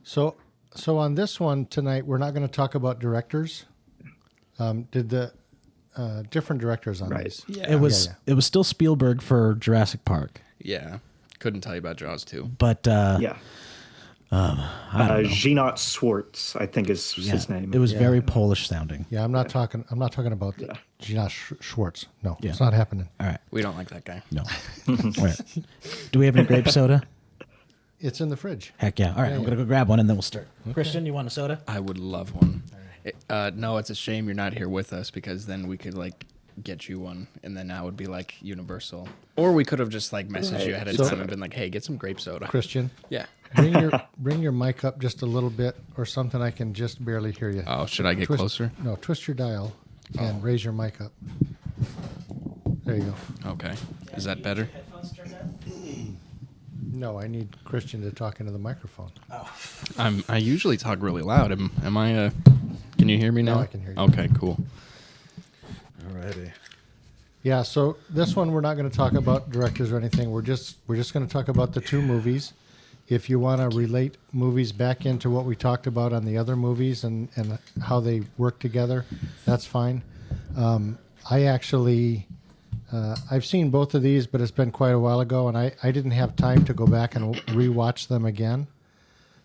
So on this one tonight, we're not going to talk about directors. Did the different directors on these? Yeah. It was still Spielberg for Jurassic Park. Yeah. Couldn't tell you about Jaws 2. But I don't know. Jeanot Swartz, I think is his name. It was very Polish sounding. Yeah, I'm not talking about Gina Schwartz. No, Yeah. it's not happening. All right. We don't like that guy. No. All right. Do we have any grape soda? It's in the fridge. Heck yeah. All right. I'm going to go grab one and then we'll start. Okay. Christian, you want a soda? I would love one. No, it's a shame you're not here with us because then we could get you one and then that would be universal. Or we could have just messaged you ahead of time and been like, hey, get some grape soda. Christian. Yeah. Bring your mic up just a little bit or something. I can just barely hear you. Oh, should I get closer? No, twist your dial and raise your mic up. There you go. Okay. Is that better? No, I need Christian to talk into the microphone. Oh. I usually talk really loud. Am I can you hear me now? No, I can hear you. Okay, cool. Alrighty. Yeah, so this one we're not going to talk about directors or anything. We're just going to talk about the two movies. If you want to relate movies back into what we talked about on the other movies and how they work together, that's fine. I actually I've seen both of these, but it's been quite a while ago, and I didn't have time to go back and rewatch them again.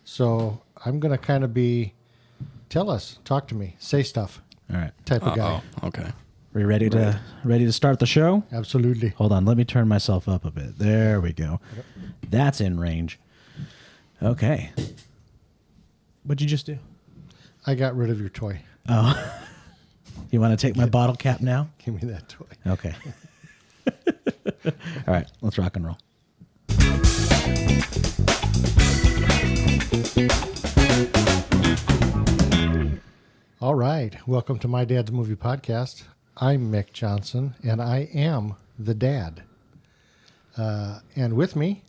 So I'm going to kind of talk to me, say stuff. All right. Type of guy. Oh, okay. Are you ready to start the show? Absolutely. Hold on, let me turn myself up a bit. There we go. Yep. That's in range. Okay. What'd you just do? I got rid of your toy. Oh. You want to take my bottle cap now? Give me that toy. Okay. All right, let's rock and roll. All right. Welcome to My Dad's Movie Podcast. I'm Mick Johnson, and I am the dad. And with me,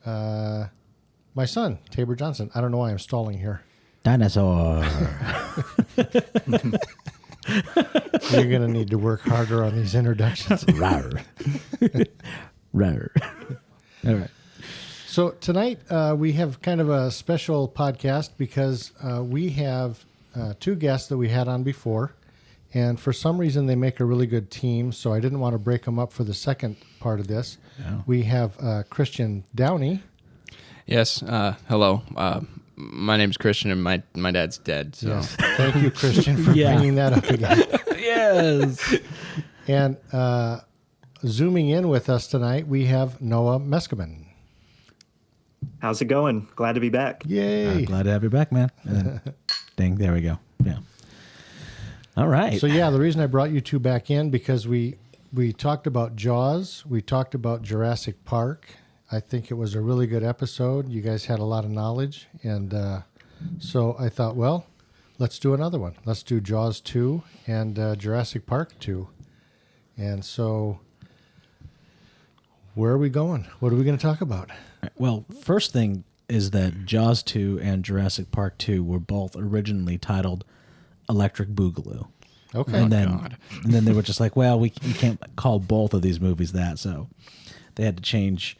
my son, Taber Johnson. I don't know why I'm stalling here. Dinosaur. You're going to need to work harder on these introductions. Rawr. Rawr. All right. So tonight we have kind of a special podcast because we have two guests that we had on before. And for some reason, they make a really good team, so I didn't want to break them up for the second part of this. Yeah. We have Christian Downey. Yes. Hello. My name's Christian, and my dad's dead. So. Yes. Thank you, Christian, for bringing that up again. Yes. And zooming in with us tonight, we have Noah Meskimen. How's it going? Glad to be back. Yay. Glad to have you back, man. Ding, there we go. Yeah. All right. So, yeah, the reason I brought you two back in, because we talked about Jaws. We talked about Jurassic Park. I think it was a really good episode. You guys had a lot of knowledge. And so I thought, well, let's do another one. Let's do Jaws 2 and Jurassic Park 2. And so where are we going? What are we going to talk about? Well, first thing is that Jaws 2 and Jurassic Park 2 were both originally titled Electric Boogaloo. Okay. And then they were just like, well, you can't call both of these movies that, so they had to change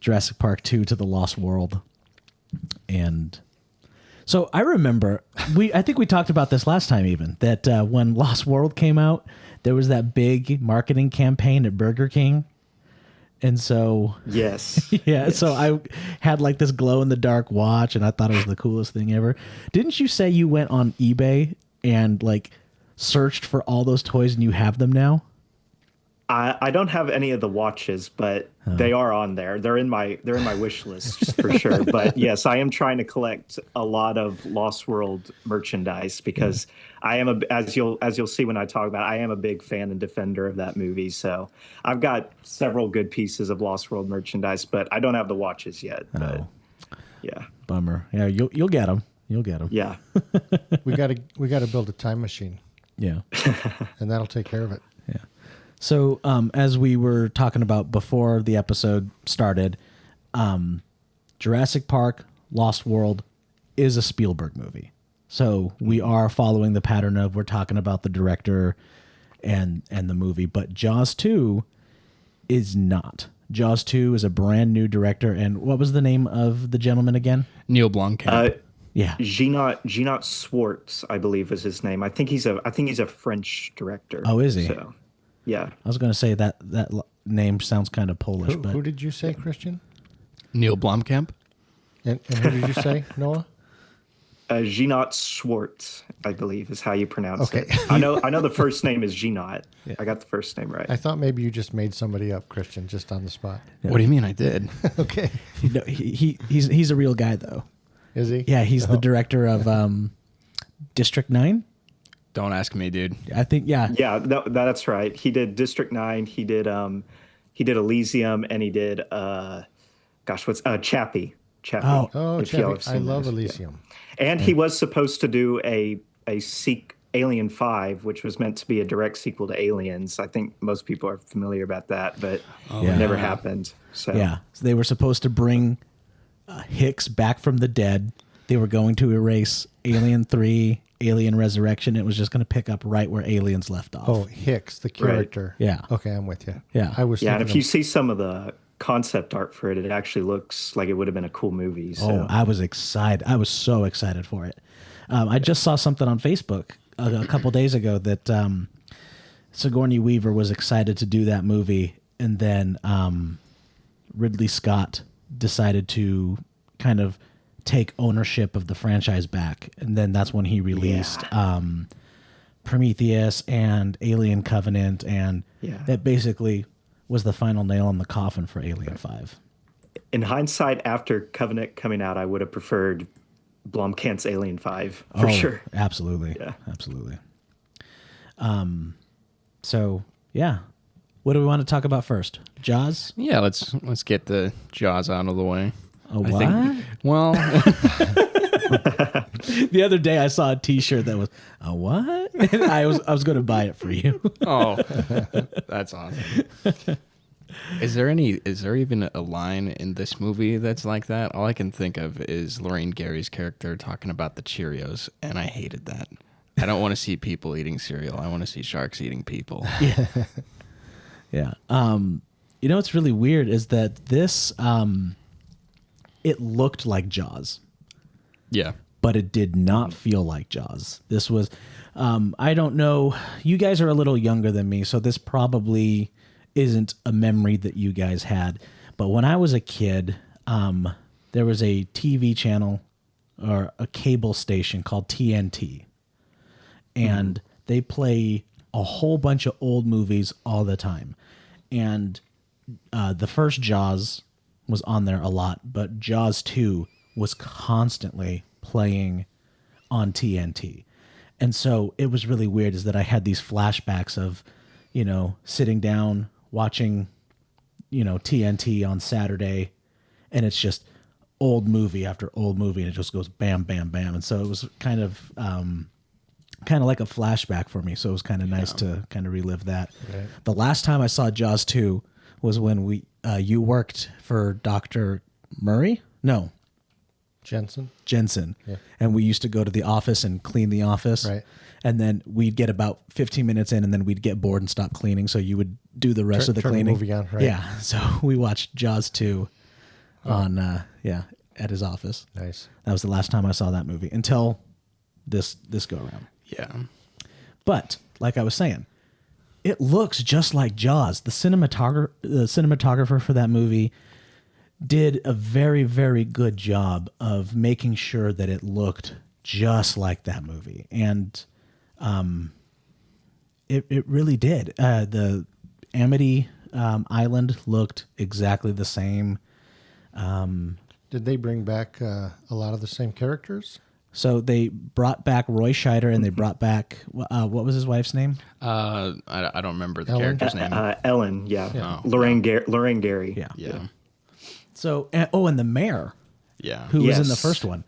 Jurassic Park 2 to The Lost World. And so I remember, I think we talked about this last time even, that when Lost World came out, there was that big marketing campaign at Burger King. And so, yes. Yeah, yes. So I had this glow-in-the-dark watch, and I thought it was the coolest thing ever. Didn't you say you went on eBay and searched for all those toys and you have them now? I don't have any of the watches, but they are on there. They're in my wish list for sure. But yes, I am trying to collect a lot of Lost World merchandise because I am as you'll see when I talk about it, I am a big fan and defender of that movie. So I've got several good pieces of Lost World merchandise, but I don't have the watches yet. But yeah, bummer. Yeah, you'll get them. You'll get them. Yeah, we got to build a time machine. Yeah, and that'll take care of it. Yeah. So, as we were talking about before the episode started, Jurassic Park, Lost World is a Spielberg movie. So we are following the pattern of we're talking about the director and the movie, but Jaws 2 is not. Jaws 2 is a brand new director, and what was the name of the gentleman again? Neil Blomkamp. Yeah. Jeanot Swartz, I believe is his name. I think he's a French director. Oh, is he? So, yeah. I was going to say that name sounds kind of Polish, but Who did you say, Christian? Neil Blomkamp. And who did you say, Noah? Jeanot Swartz, I believe, is how you pronounce Okay. it. I know the first name is Jeanot. I got the first name right. I thought maybe you just made somebody up, Christian, just on the spot. What do you mean I did? Okay. no, he's a real guy though. Is he? Yeah, he's the director of District 9. Don't ask me, dude. I think Yeah, no, that's right. He did District 9. He did Elysium, and he did what's Chappie. Chappie. Oh, if y'all Chappie. have seen I love those. Elysium. Yeah. And he was supposed to do a Alien 5, which was meant to be a direct sequel to Aliens. I think most people are familiar about that, but it never happened. So Yeah. So they were supposed to bring Hicks back from the dead. They were going to erase Alien 3, Alien Resurrection. It was just going to pick up right where Aliens left off. Oh, Hicks, the character. Yeah. Okay, I'm with you. Yeah. I was yeah, and thinking if you see some of the concept art for it, it actually looks like it would have been a cool movie. So. Oh, I was excited. I was so excited for it. I just saw something on Facebook a couple days ago that Sigourney Weaver was excited to do that movie, and then Ridley Scott decided to kind of take ownership of the franchise back, and then that's when he released Prometheus and Alien Covenant, and that basically was the final nail in the coffin for Alien 5. In hindsight, after Covenant coming out, I would have preferred Blomkamp's Alien 5 for sure. Absolutely. Yeah. Absolutely. So, yeah. What do we want to talk about first? Jaws? Yeah, let's get the Jaws out of the way. A what? Well, The other day I saw a T-shirt that was a what? And I was going to buy it for you. oh, that's awesome. Is there even a line in this movie that's like that? All I can think of is Lorraine Gary's character talking about the Cheerios, and I hated that. I don't want to see people eating cereal. I want to see sharks eating people. Yeah. You know what's really weird is that this it looked like Jaws, Yeah. but it did not feel like Jaws. This was I don't know. You guys are a little younger than me, so this probably isn't a memory that you guys had. But when I was a kid, there was a TV channel or a cable station called TNT. And they play a whole bunch of old movies all the time. And the first Jaws was on there a lot, but Jaws 2 was constantly playing on TNT. And so it was really weird is that I had these flashbacks of, you know, sitting down, watching, you know, TNT on Saturday, and it's just old movie after old movie, and it just goes bam, bam, bam. And so it was kind of like a flashback for me. So it was kind of nice to kind of relive that. Right. The last time I saw Jaws 2 was when you worked for Dr. Murray? No. Jensen. Yeah. And we used to go to the office and clean the office. Right. And then we'd get about 15 minutes in, and then we'd get bored and stop cleaning. So you would do the rest of the cleaning. Turn the movie on, right? Yeah. So we watched Jaws 2 on, at his office. Nice. That was the last time I saw that movie until this go around. Yeah. But like I was saying, it looks just like Jaws. The cinematographer for that movie did a very, very good job of making sure that it looked just like that movie. And it really did. The Amity Island looked exactly the same. Did they bring back a lot of the same characters? So they brought back Roy Scheider, and they brought back what was his wife's name? I don't remember the Ellen? character's name. Ellen, yeah. Oh, Lorraine Gary. Yeah. Yeah. So and the mayor, Yeah. who was in the Yes. first one,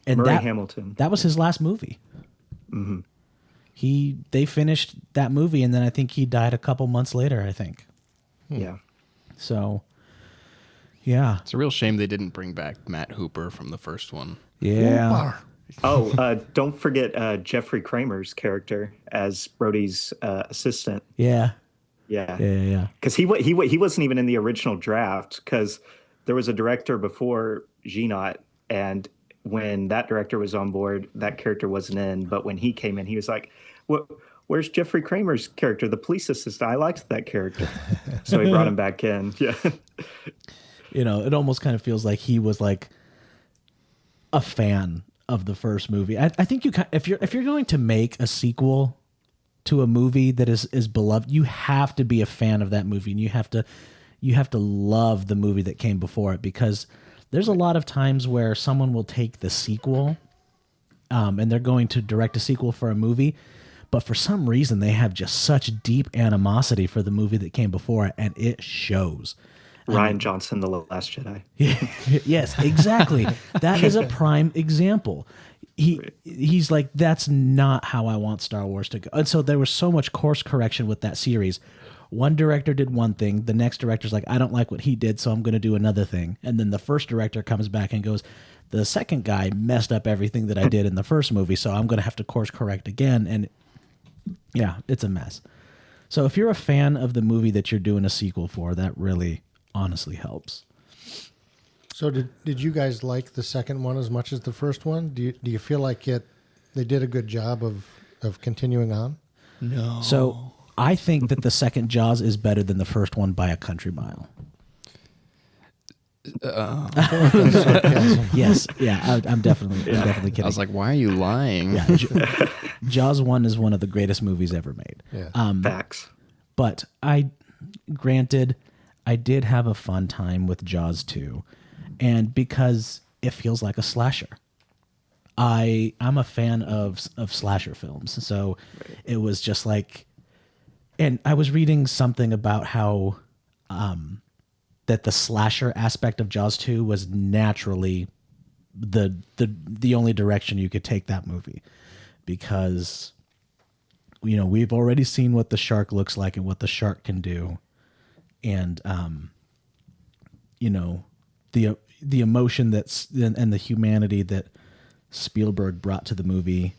and Murray that Hamilton. that was his last movie. Mm-hmm. They finished that movie, and then I think he died a couple months later. I think. Yeah. So. Yeah. It's a real shame they didn't bring back Matt Hooper from the first one. Yeah. Oh, don't forget Jeffrey Kramer's character as Brody's assistant. Yeah. Yeah. Yeah. Because he wasn't even in the original draft, because there was a director before Jeanot, and when that director was on board, that character wasn't in. But when he came in, he was like, "What? Where's Jeffrey Kramer's character, the police assistant? I liked that character." So he brought him back in. Yeah. You know, it almost kind of feels like he was like a fan of the first movie. I think if you're going to make a sequel to a movie that is beloved, you have to be a fan of that movie, and you have to love the movie that came before it, because there's a lot of times where someone will take the sequel, and they're going to direct a sequel for a movie, but for some reason they have just such deep animosity for the movie that came before it, and it shows. Ryan Johnson, The Last Jedi. Yes, exactly. That is a prime example. He's like, that's not how I want Star Wars to go. And so there was so much course correction with that series. One director did one thing, the next director's like, I don't like what he did, so I'm going to do another thing. And then the first director comes back and goes, the second guy messed up everything that I did in the first movie, so I'm going to have to course correct again. And yeah, it's a mess. So if you're a fan of the movie that you're doing a sequel for, that really honestly helps. So did you guys like the second one as much as the first one? Do you feel like they did a good job of continuing on? No. So I think that the second Jaws is better than the first one by a country mile. Yes, yeah, I'm definitely kidding. I was like, why are you lying? Yeah, Jaws 1 is one of the greatest movies ever made. Yeah. Facts. But granted, I did have a fun time with Jaws 2, and because it feels like a slasher. I'm a fan of slasher films, so it was just like, and I was reading something about how that the slasher aspect of Jaws 2 was naturally the only direction you could take that movie, because we've already seen what the shark looks like and what the shark can do. And the emotion and the humanity that Spielberg brought to the movie,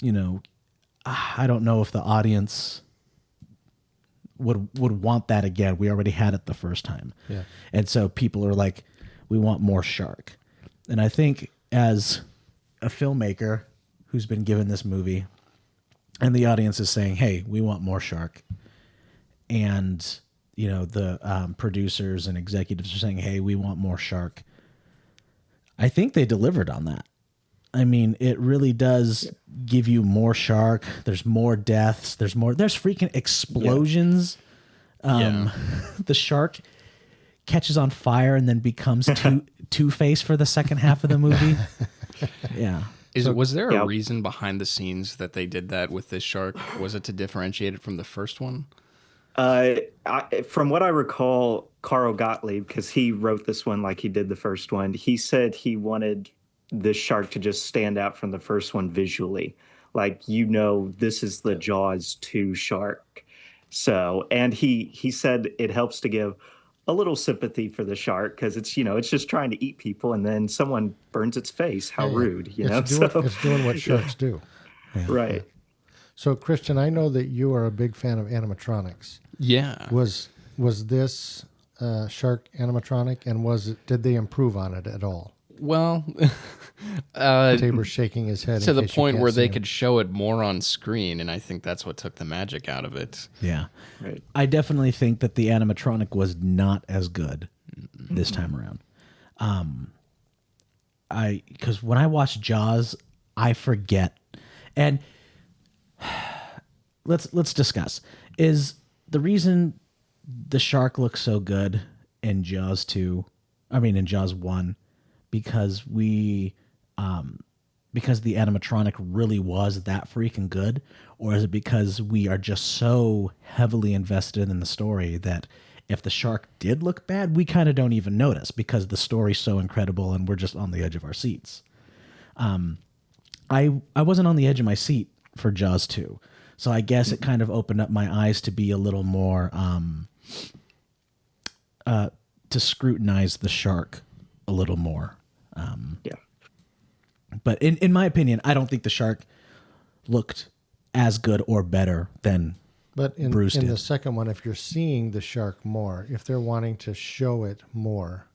I don't know if the audience would want that again. We already had it the first time. Yeah. And so people are like, we want more shark. And I think as a filmmaker who's been given this movie and the audience is saying, hey, we want more shark, and the producers and executives are saying, hey, we want more shark, I think they delivered on that. I mean, it really does give you more shark. There's more deaths. There's freaking explosions. The shark catches on fire and then becomes Two-Face for the second half of the movie. Yeah. Was there a reason behind the scenes that they did that with this shark? Was it to differentiate it from the first one? From what I recall, Carl Gottlieb, because he wrote this one like he did the first one, he said he wanted the shark to just stand out from the first one visually. Like, this is the Jaws 2 shark. So, and he said it helps to give a little sympathy for the shark, because it's just trying to eat people, and then someone burns its face. How rude, It's doing what sharks do. Yeah. Right. So, Christian, I know that you are a big fan of animatronics. Yeah. Was this shark animatronic, and did they improve on it at all? Well, Taber's shaking his head to the point where they him. could show it more on screen, and I think that's what took the magic out of it. Yeah. Right. I definitely think that the animatronic was not as good this time around. Because when I watch Jaws, I forget. And let's discuss. Is the reason the shark looks so good in Jaws 1, because because the animatronic really was that freaking good, or is it because we are just so heavily invested in the story that if the shark did look bad, we kind of don't even notice because the story's so incredible and we're just on the edge of our seats? I wasn't on the edge of my seat for Jaws 2, so I guess it kind of opened up my eyes to be a little more to scrutinize the shark a little more. But in my opinion, I don't think the shark looked as good or better than Bruce did. In the second one, if you're seeing the shark more, if they're wanting to show it more,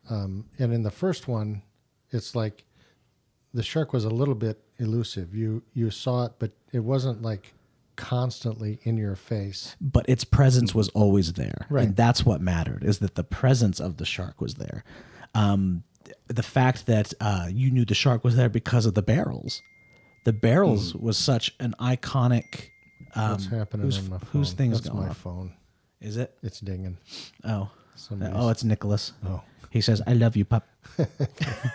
and in the first one, it's like the shark was a little bit elusive. You saw it, but it wasn't like constantly in your face. But its presence was always there. Right. And that's what mattered, is that the presence of the shark was there. The fact that you knew the shark was there because of the barrels. The barrels was such an iconic... What's happening on my phone? Whose thing's That's going my off? phone. Is it? It's dinging. Oh. Somebody's- Oh, it's Nicholas. Oh. He says, "I love you, pup,"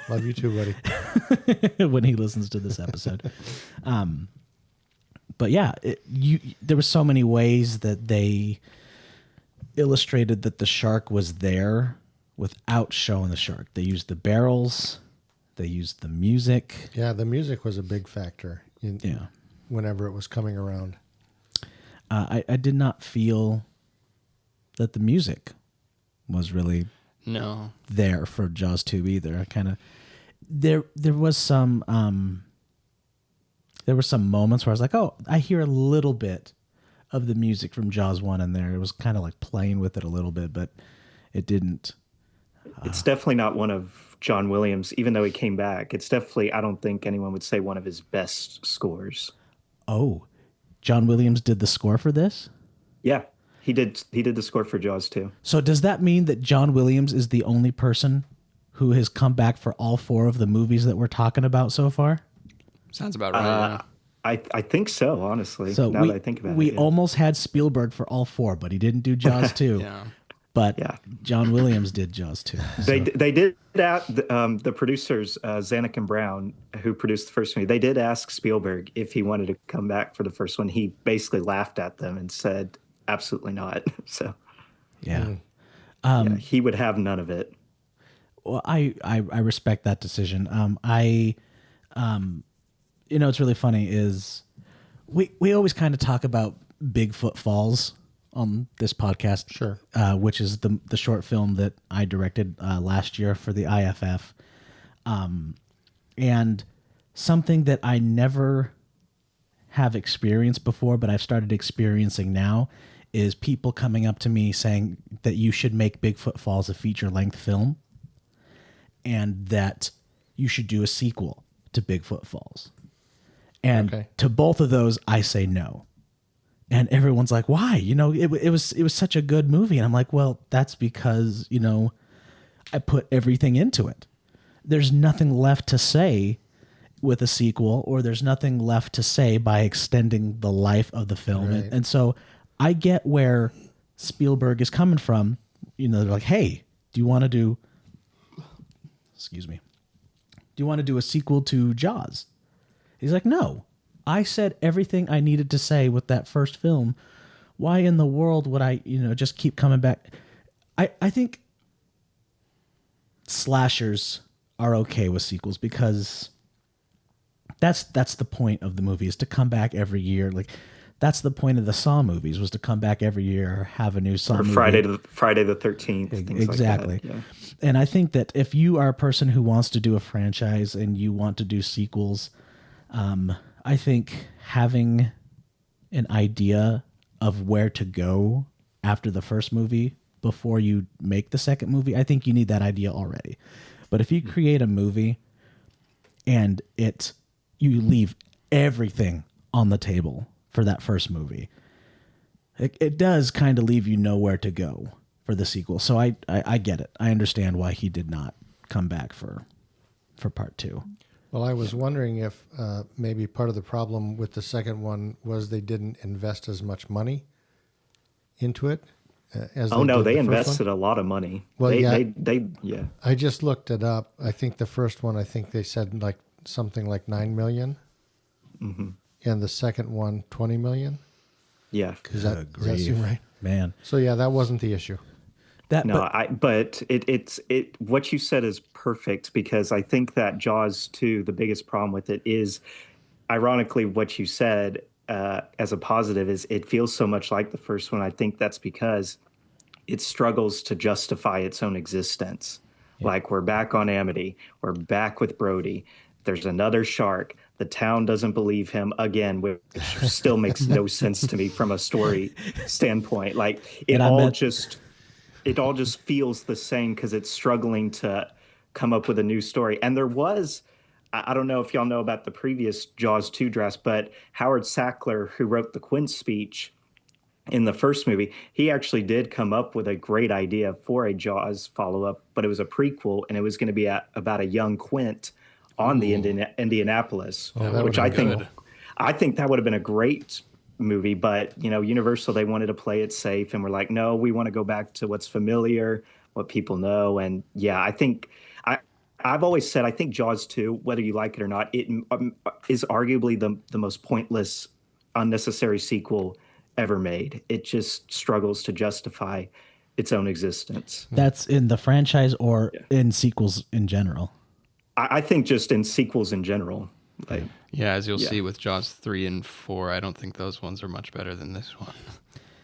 Love you too, buddy. when he listens to this episode. But yeah, there were so many ways that they illustrated that the shark was there without showing the shark. They used the barrels. They used the music. Yeah, the music was a big factor Yeah. whenever it was coming around. I did not feel that the music was really No. there for Jaws 2 either. I kind of there were some moments where I was like, oh, I hear a little bit of the music from Jaws 1 in there. It was kind of like playing with it a little bit, but it didn't. It's definitely not one of John Williams, even though he came back. It's definitely, I don't think anyone would say one of his best scores. Oh, John Williams did the score for this? Yeah, he did the score for Jaws too. So does that mean that John Williams is the only person who has come back for all 4 of the movies that we're talking about so far? Sounds about right. I think so, honestly. So now that I think about we it. Yeah. almost had Spielberg for all 4, but he didn't do Jaws 2. Yeah. But Yeah. John Williams did Jaws 2. They did that. The producers, Zanuck and Brown, who produced the first movie, they did ask Spielberg if he wanted to come back for the first one. He basically laughed at them and said, "Absolutely not." So Yeah. yeah, he would have none of it. Well, I respect that decision. It's really funny is we always kind of talk about Bigfoot Falls on this podcast, Sure. Which is the short film that I directed last year for the IFF, and something that I never have experienced before, but I've started experiencing now, is people coming up to me saying that you should make Bigfoot Falls a feature-length film, and that you should do a sequel to Bigfoot Falls. And Okay. to both of those, I say no. And everyone's like, why? It was such a good movie. And I'm like, well, that's because, I put everything into it. There's nothing left to say with a sequel, or there's nothing left to say by extending the life of the film. Right. And so I get where Spielberg is coming from. They're like, hey, do you want to do a sequel to Jaws? He's like, no, I said everything I needed to say with that first film. Why in the world would I, just keep coming back? I think slashers are okay with sequels because that's the point of the movie, is to come back every year. Like, that's the point of the Saw movies, was to come back every year, have a new Saw Or movie. Friday the 13th. Things Exactly. Like that. Yeah. And I think that if you are a person who wants to do a franchise and you want to do sequels, I think having an idea of where to go after the first movie before you make the second movie, I think you need that idea already. But if you create a movie and you leave everything on the table for that first movie, it does kind of leave you nowhere to go for the sequel. So I get it. I understand why he did not come back for part 2. Well, I was wondering if maybe part of the problem with the second one was they didn't invest as much money into it as Oh no, did they the first invested one. a lot of money. Well, they yeah. I just looked it up. I think the first one, they said like something like $9 million, and the second one, $20 million. Yeah. Does that seem right? Man. So yeah, that wasn't the issue. But it's what you said is perfect, because I think that Jaws 2, the biggest problem with it is, ironically, what you said as a positive is it feels so much like the first one. I think that's because it struggles to justify its own existence. Yeah. Like, we're back on Amity, we're back with Brody. There's another shark. The town doesn't believe him again, which still makes no sense to me from a story standpoint. Like, it all just feels the same because it's struggling to come up with a new story. And there was, I don't know if y'all know about the previous Jaws 2 drafts, but Howard Sackler, who wrote the Quint speech in the first movie, he actually did come up with a great idea for a Jaws follow-up, but it was a prequel, and it was going to be about a young Quint on the Indianapolis, which I think that would have been a great movie. But Universal, they wanted to play it safe, and we're like, no, we want to go back to what's familiar, what people know. And yeah, I've always said I think Jaws 2, whether you like it or not, it is arguably the most pointless, unnecessary sequel ever made. It just struggles to justify its own existence. That's in the franchise or in sequels in general? I think just in sequels in general. Like, yeah, as you'll see with Jaws 3 and 4, I don't think those ones are much better than this one.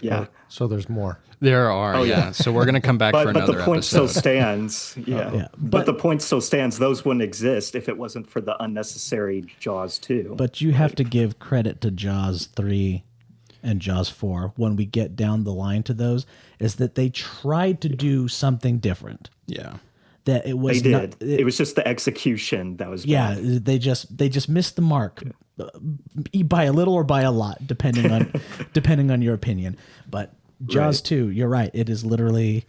Yeah. So there's more. There are, yeah. So we're going to come back for another But the point episode. still stands. Yeah. But the point still stands. Those wouldn't exist if it wasn't for the unnecessary Jaws 2. But you have to give credit to Jaws 3 and Jaws 4 when we get down the line to those, is that they tried to do something different. Yeah. That it was they did. It was just the execution that was bad. they just missed the mark by a little or by a lot, depending on your opinion. But Jaws 2, you're right. It is literally.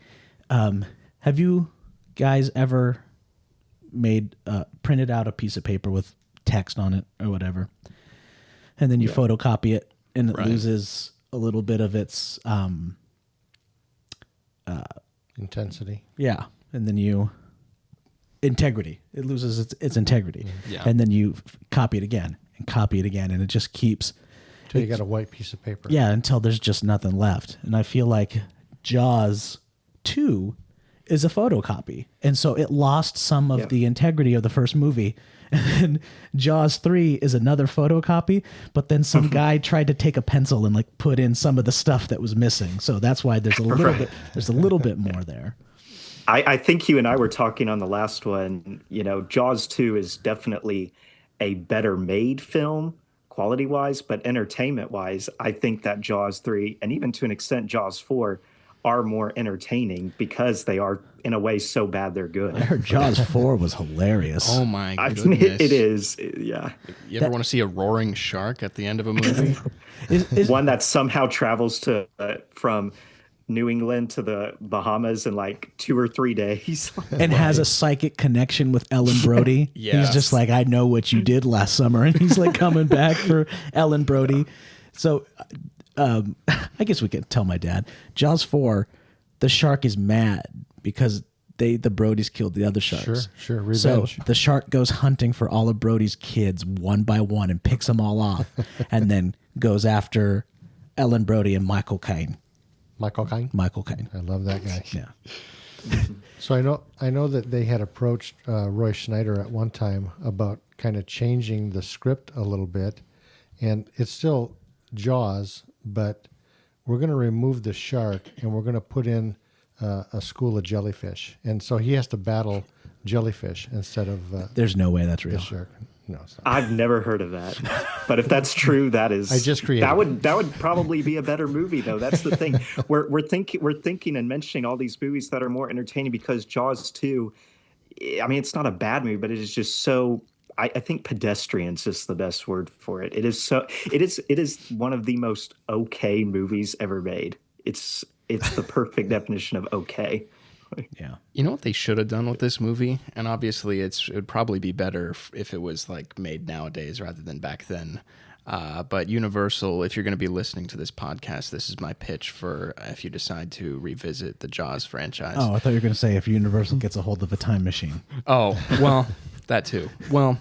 Have you guys ever printed out a piece of paper with text on it or whatever, and then you photocopy it and it loses a little bit of its Intensity. Yeah, and then integrity. It loses its integrity. Yeah. And then you copy it again and copy it again, and it just keeps. Until you got a white piece of paper. Yeah, until there's just nothing left. And I feel like Jaws 2 is a photocopy, and so it lost some of the integrity of the first movie. And then Jaws 3 is another photocopy, but then some guy tried to take a pencil and like put in some of the stuff that was missing. So that's why there's a little bit more there. I think you and I were talking on the last one, Jaws 2 is definitely a better made film quality-wise, but entertainment-wise, I think that Jaws 3 and even to an extent Jaws 4 are more entertaining because they are, in a way, so bad they're good. I heard Jaws 4 was hilarious. Oh my I goodness. mean, it is, yeah. You ever want to see a roaring shark at the end of a movie? One that somehow travels from New England to the Bahamas in like 2 or 3 days. And has a psychic connection with Ellen Brody. Yes. He's just like, I know what you did last summer. And he's like coming back for Ellen Brody. So I guess we could tell my dad. Jaws 4, the shark is mad because the Brodies killed the other sharks. Sure, revenge. So the shark goes hunting for all of Brody's kids one by one and picks them all off and then goes after Ellen Brody and Michael Caine. Michael Caine? Michael Caine. I love that guy. Yeah. So I know that they had approached Roy Schneider at one time about kind of changing the script a little bit, and it's still Jaws, but we're going to remove the shark and we're going to put in a school of jellyfish, and so he has to battle jellyfish instead of There's no way that's the real. shark. No, it's not. I've never heard of that, but if that's true, that is. I just created that would probably be a better movie, though. That's the thing. We're thinking and mentioning all these movies that are more entertaining because Jaws 2. I mean, it's not a bad movie, but it is just so. I think pedestrian is just the best word for it. It is so. It is one of the most okay movies ever made. It's the perfect definition of okay. Yeah. You know what they should have done with this movie? And obviously it would probably be better if it was like made nowadays rather than back then. But Universal, if you're going to be listening to this podcast, this is my pitch for if you decide to revisit the Jaws franchise. Oh, I thought you were going to say if Universal gets a hold of a time machine. Oh, well, that too. Well,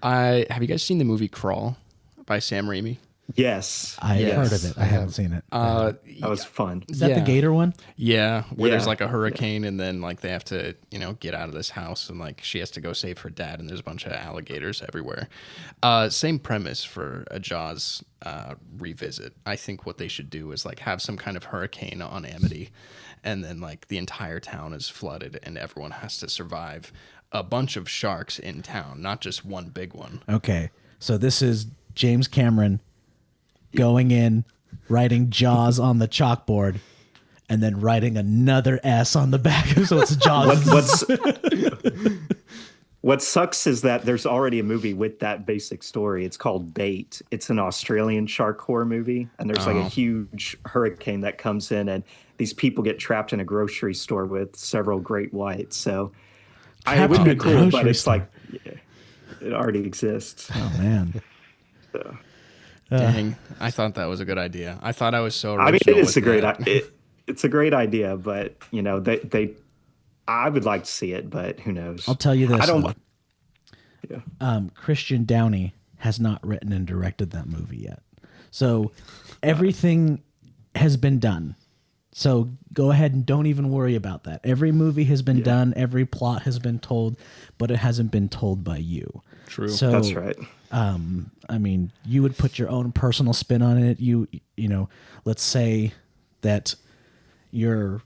have you guys seen the movie Crawl by Sam Raimi? Yes, I've Yes. heard of it. I haven't seen it. that was fun. Is that the yeah. Gator one? Yeah, where there's Yeah. like a hurricane and then like they have to, get out of this house and like she has to go save her dad and there's a bunch of alligators everywhere. Same premise for a Jaws revisit. I think what they should do is like have some kind of hurricane on Amity and then like the entire town is flooded and everyone has to survive a bunch of sharks in town, not just one big one. Okay. So this is James Cameron going in, writing Jaws on the chalkboard, and then writing another S on the back, so it's Jaws. What sucks is that there's already a movie with that basic story. It's called Bait. It's an Australian shark horror movie, and there's like a huge hurricane that comes in, and these people get trapped in a grocery store with several great whites. So it would be cool, but it's like it already exists. Oh man. So. Dang, I thought that was a good idea. I thought I was so original. I mean, it is with a great. that. It's a great idea, but you know, I would like to see it, but who knows? I'll tell you this. I don't. Yeah. Christian Downey has not written and directed that movie yet. So everything has been done. So go ahead and don't even worry about that. Every movie has been done. Every plot has been told, but it hasn't been told by you. True. So, That's right. I mean, you would put your own personal spin on it. You know, let's say that you're,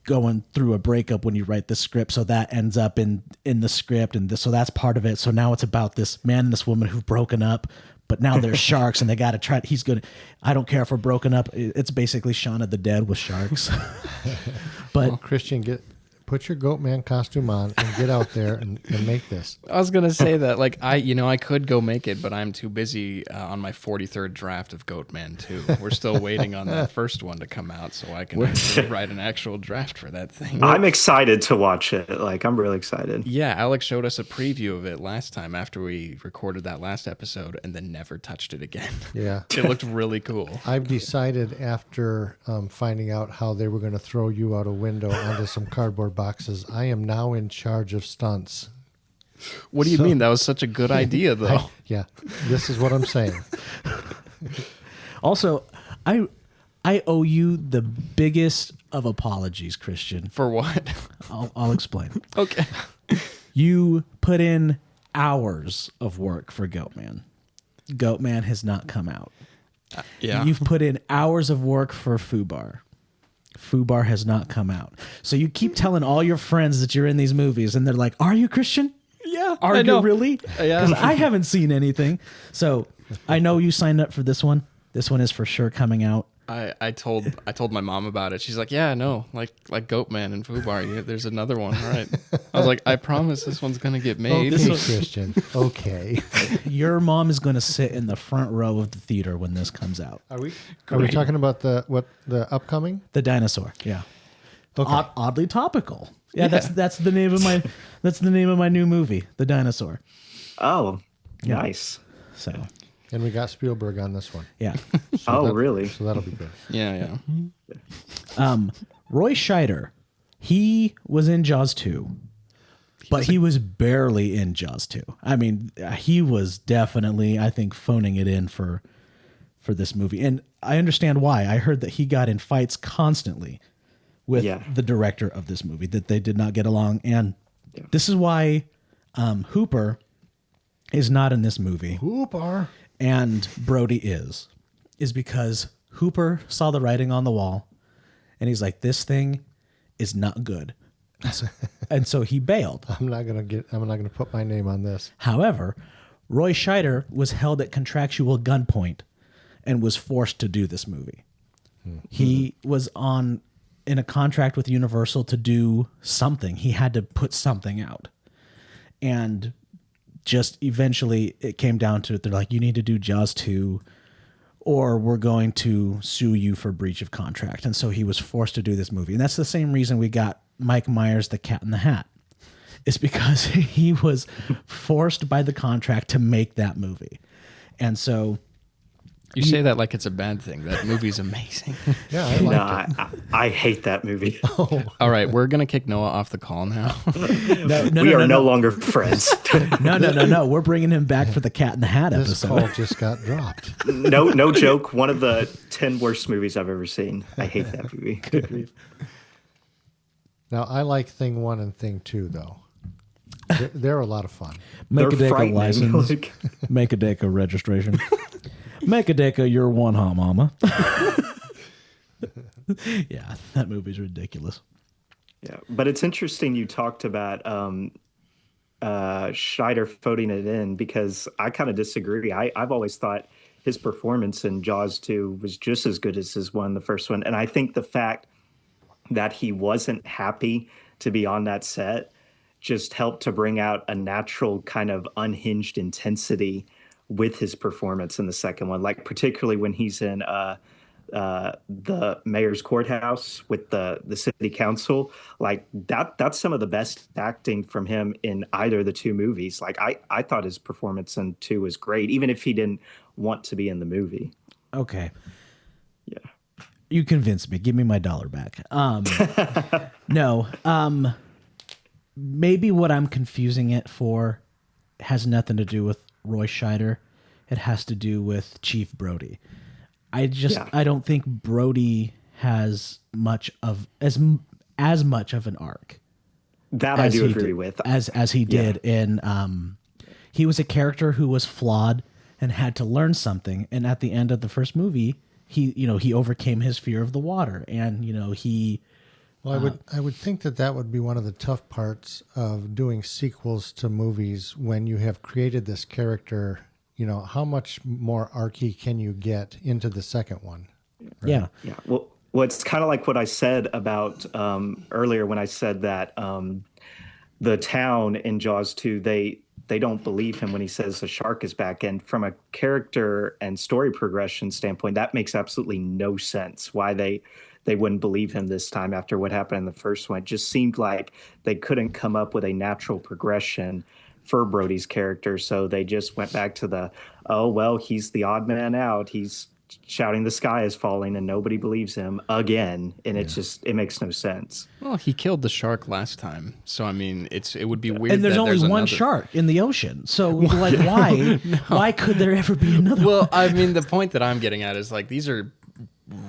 going through a breakup when you write the script, so that ends up in the script, and so that's part of it. So now it's about this man and this woman who've broken up, but now they're sharks, and they got to try. He's gonna. I don't care if we're broken up. It's basically Shaun of the Dead with sharks. But Well, Christian, put your Goatman costume on and get out there and make this. I was gonna say that, like, I could go make it, but I'm too busy on my 43rd draft of Goatman 2. We're still waiting on that first one to come out, so I can actually write an actual draft for that thing. I'm excited to watch it. Like, I'm really excited. Yeah, Alex showed us a preview of it last time after we recorded that last episode, and then never touched it again. Yeah. It looked really cool. I've decided after finding out how they were going to throw you out a window onto some cardboard boxes, I am now in charge of stunts. What do you mean? That was such a good idea, though. Yeah, this is what I'm saying. also, I owe you the biggest of apologies, Christian. For what? I'll explain. Okay. You put in hours of work for Goatman. Goatman has not come out. Yeah. You've put in hours of work for Fubar. Fubar has not come out. So you keep telling all your friends that you're in these movies, and they're like, "Are you Christian? Yeah. Are you really?" Yeah. Because I haven't seen anything. So I know you signed up for this one. This one is for sure coming out. I told my mom about it. She's like, "Yeah, no, like Goatman and Fubar. Yeah, there's another one, right?" I was like, "I promise this one's gonna get made." Okay, Christian. Okay. Your mom is going to sit in the front row of the theater when this comes out. Are we talking about the upcoming? The dinosaur. Yeah. Okay. Oddly topical. Yeah, that's the name of my new movie, The Dinosaur. Oh, nice. So, And we got Spielberg on this one. yeah. Really? So that'll be good. Yeah. Roy Scheider, he was in Jaws 2, but he was barely in Jaws 2. I mean, he was definitely, I think, phoning it in for this movie. And I understand why. I heard that he got in fights constantly with the director of this movie, that they did not get along. And this is why Hooper is not in this movie. Hooper. And Brody is because Hooper saw the writing on the wall, and he's like, "This thing is not good," and so he bailed. I'm not gonna put my name on this. However, Roy Scheider was held at contractual gunpoint and was forced to do this movie. He was in a contract with Universal to do something. He had to put something out, and just eventually it came down to it. They're like, "You need to do Jaws 2 or we're going to sue you for breach of contract." And so he was forced to do this movie. And that's the same reason we got Mike Myers, the Cat in the Hat. It's because he was forced by the contract to make that movie. And so You say that like it's a bad thing. That movie's amazing. Yeah, I liked it. I hate that movie. All right, we're gonna kick Noah off the call now. We are no longer friends. No. We're bringing him back for the Cat in the Hat This episode. call just got dropped. No joke. One of the 10 worst movies I've ever seen. I hate that movie. Now, I like Thing 1 and Thing 2, though. They're a lot of fun. Make a They're Deca frightening. license. Like- Make a Deca registration. Make a Deca, you're one hot mama. Yeah, that movie's ridiculous. Yeah, but it's interesting you talked about Scheider phoning it in, because I kind of disagree. I've always thought his performance in Jaws 2 was just as good as his one, the first one. And I think the fact that he wasn't happy to be on that set just helped to bring out a natural kind of unhinged intensity with his performance in the second one, like particularly when he's in the mayor's courthouse with the city council. Like that's some of the best acting from him in either of the two movies. Like I thought his performance in 2 was great, even if he didn't want to be in the movie. Okay. Yeah. You convinced me. Give me my dollar back. No. Maybe what I'm confusing it for has nothing to do with Roy Scheider. It has to do with Chief Brody. I don't think Brody has much of as much of an arc. That I do agree with. As he did in he was a character who was flawed and had to learn something, and at the end of the first movie, he overcame his fear of the water, and he Well, I would think that would be one of the tough parts of doing sequels to movies when you have created this character. How much more archy can you get into the second one? Right? Yeah. Yeah. Well, it's kind of like what I said about earlier when I said that the town in Jaws 2, they don't believe him when he says the shark is back. And from a character and story progression standpoint, that makes absolutely no sense why they wouldn't believe him this time after what happened in the first one. It just seemed like they couldn't come up with a natural progression for Brody's character. So they just went back to he's the odd man out. He's shouting the sky is falling and nobody believes him again. And it makes no sense. Well, he killed the shark last time. So, I mean, it would be weird. And there's only one shark in the ocean. So, like, why? No. Why could there ever be another one? I mean, the point that I'm getting at is, like, these are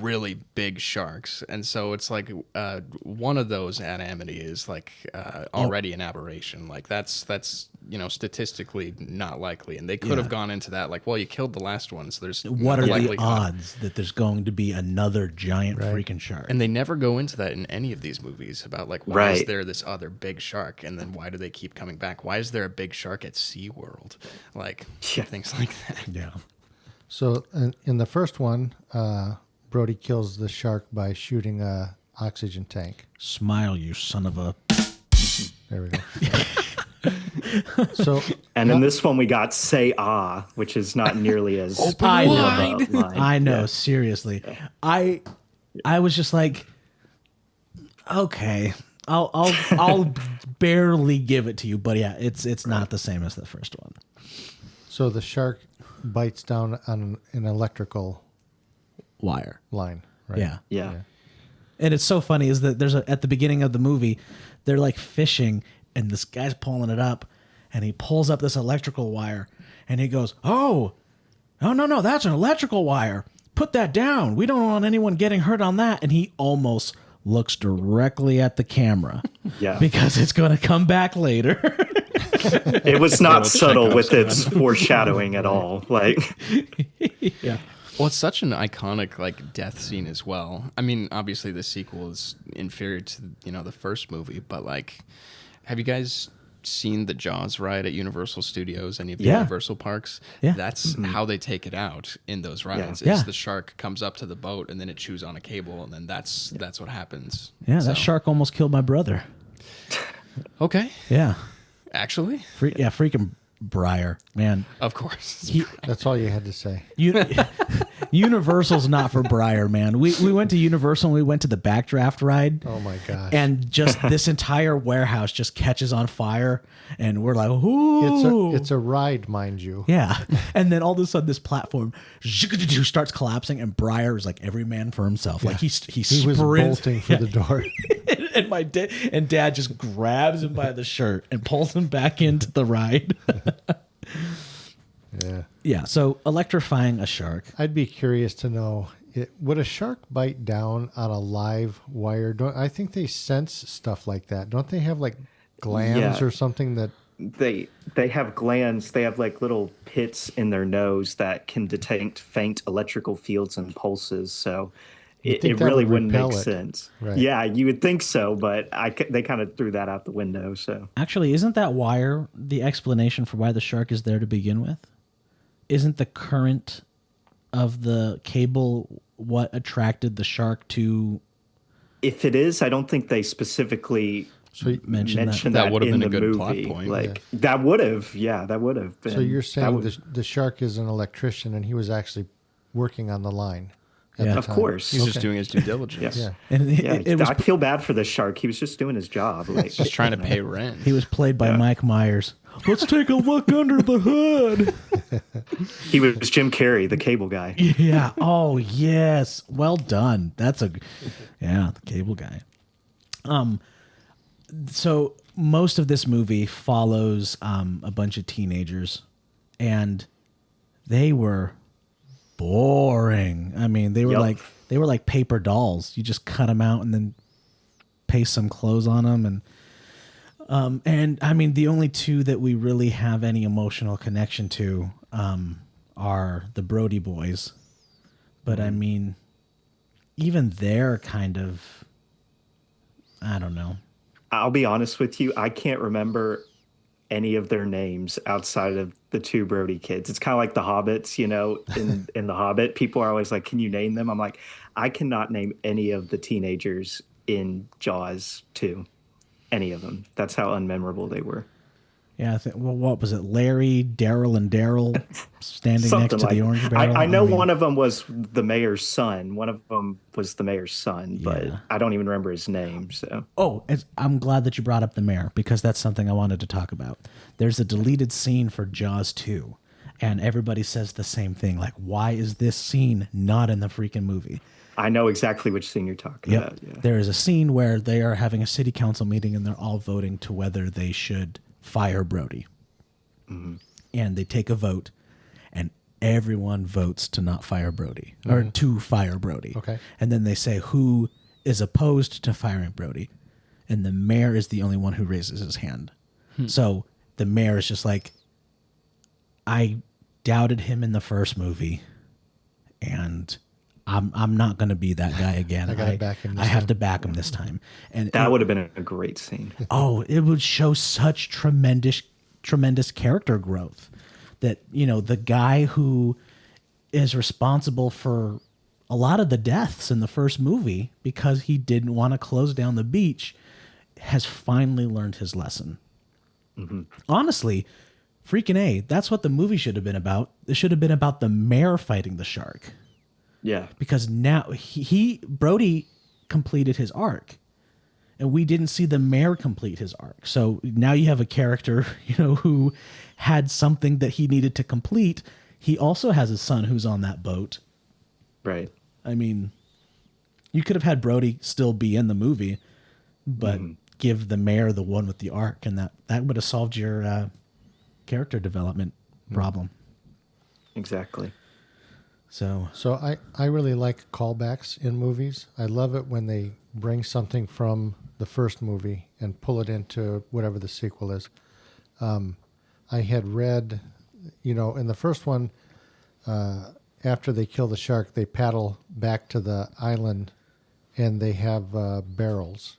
really big sharks, and so it's like one of those at Amity is like already an aberration. Like that's statistically not likely, and they could have gone into that like, well, you killed the last one, so there's what are the odds that there's going to be another giant freaking shark? And they never go into that in any of these movies about like why is there this other big shark, and then why do they keep coming back? Why is there a big shark at SeaWorld? Like things like that. Yeah. So in the first one, Brody kills the shark by shooting a oxygen tank. Smile, you son of a... There we go. So, and in this one we got "Say Ah," which is not nearly as I know, seriously. I was just like, okay, I'll barely give it to you, but yeah, it's not the same as the first one. So the shark bites down on an electrical wire line, right? Yeah. And it's so funny is that at the beginning of the movie, they're like fishing, and this guy's pulling it up, and he pulls up this electrical wire, and he goes, "Oh, no, that's an electrical wire. Put that down. We don't want anyone getting hurt on that." And he almost looks directly at the camera, because it's going to come back later. It was not subtle with its foreshadowing at all. Like, yeah. Well, it's such an iconic like death scene as well. I mean, obviously the sequel is inferior to the first movie, but like, have you guys seen the Jaws ride at Universal Studios? Any of the Universal parks? Yeah, that's how they take it out in those rides. Is the shark comes up to the boat and then it chews on a cable, and then that's what happens. Yeah, that shark almost killed my brother. Okay. Yeah. Actually. Freaking Briar, man. Of course. That's all you had to say. Universal's not for Briar, man. We went to Universal and we went to the Backdraft ride. Oh my gosh. And just this entire warehouse just catches on fire, and we're like, ooh. It's a ride, mind you. Yeah. And then all of a sudden this platform starts collapsing, and Briar is like every man for himself. Like he was bolting for the door. and Dad just grabs him by the shirt and pulls him back into the ride. Yeah. So electrifying a shark. I'd be curious to know, would a shark bite down on a live wire? I think they sense stuff like that. Don't they have like glands or something that... They have glands. They have like little pits in their nose that can detect faint electrical fields and pulses. So it really wouldn't make sense. Right. Yeah, you would think so, but they kind of threw that out the window. So actually, isn't that wire the explanation for why the shark is there to begin with? Isn't the current of the cable what attracted the shark to If it is, I don't think they specifically mention mention That that would have in been a the good plot movie. point. Like that would have been. So you're that saying would- the shark is an electrician and he was actually working on the line at Yeah. the of time. course. He's just doing his due diligence. Yeah. and it was I feel bad for the shark. He was just doing his job. Like Just trying to pay rent. he was played by Mike Myers. Let's take a look under the hood. he was Jim Carrey, the cable guy. Yeah. Oh, yes. Well done. That's the cable guy. So most of this movie follows a bunch of teenagers, and they were boring. I mean, they were Yup. like paper dolls. You just cut them out and then paste some clothes on them, and I mean, the only two that we really have any emotional connection to are the Brody boys. But I mean, even they're kind of, I don't know. I'll be honest with you. I can't remember any of their names outside of the two Brody kids. It's kind of like the Hobbits, in the Hobbit. People are always like, "Can you name them?" I'm like, I cannot name any of the teenagers in Jaws 2. Any of them. That's how unmemorable they were. Yeah, well, what was it? Larry, Daryl, and Daryl standing next to the orange barrel. I know one of them was the mayor's son. One of them was the mayor's son, but Yeah. I don't even remember his name. So Oh, I'm glad that you brought up the mayor because that's something I wanted to talk about. There's a deleted scene for Jaws 2, and everybody says the same thing. Like, why is this scene not in the freaking movie? I know exactly which scene you're talking about. Yeah. There is a scene where they are having a city council meeting and they're all voting to whether they should fire Brody. And they take a vote, and everyone votes to not fire Brody or to fire Brody. Okay. And then they say who is opposed to firing Brody, and the mayor is the only one who raises his hand. So the mayor is just like, I doubted him in the first movie, and I'm not going to be that guy again. I gotta back him this I have time. to back him this time. And That would have been a great scene. oh, it would show such tremendous character growth that, the guy who is responsible for a lot of the deaths in the first movie because he didn't want to close down the beach has finally learned his lesson. Honestly, freaking A, that's what the movie should have been about. It should have been about the mayor fighting the shark. Yeah. Because now Brody completed his arc, and we didn't see the mayor complete his arc. So now you have a character, who had something that he needed to complete. He also has a son who's on that boat. Right. I mean, you could have had Brody still be in the movie, but give the mayor the one with the arc, and that would have solved your character development problem. Exactly. So I really like callbacks in movies. I love it when they bring something from the first movie and pull it into whatever the sequel is. I had read, in the first one, after they kill the shark, they paddle back to the island, and they have barrels.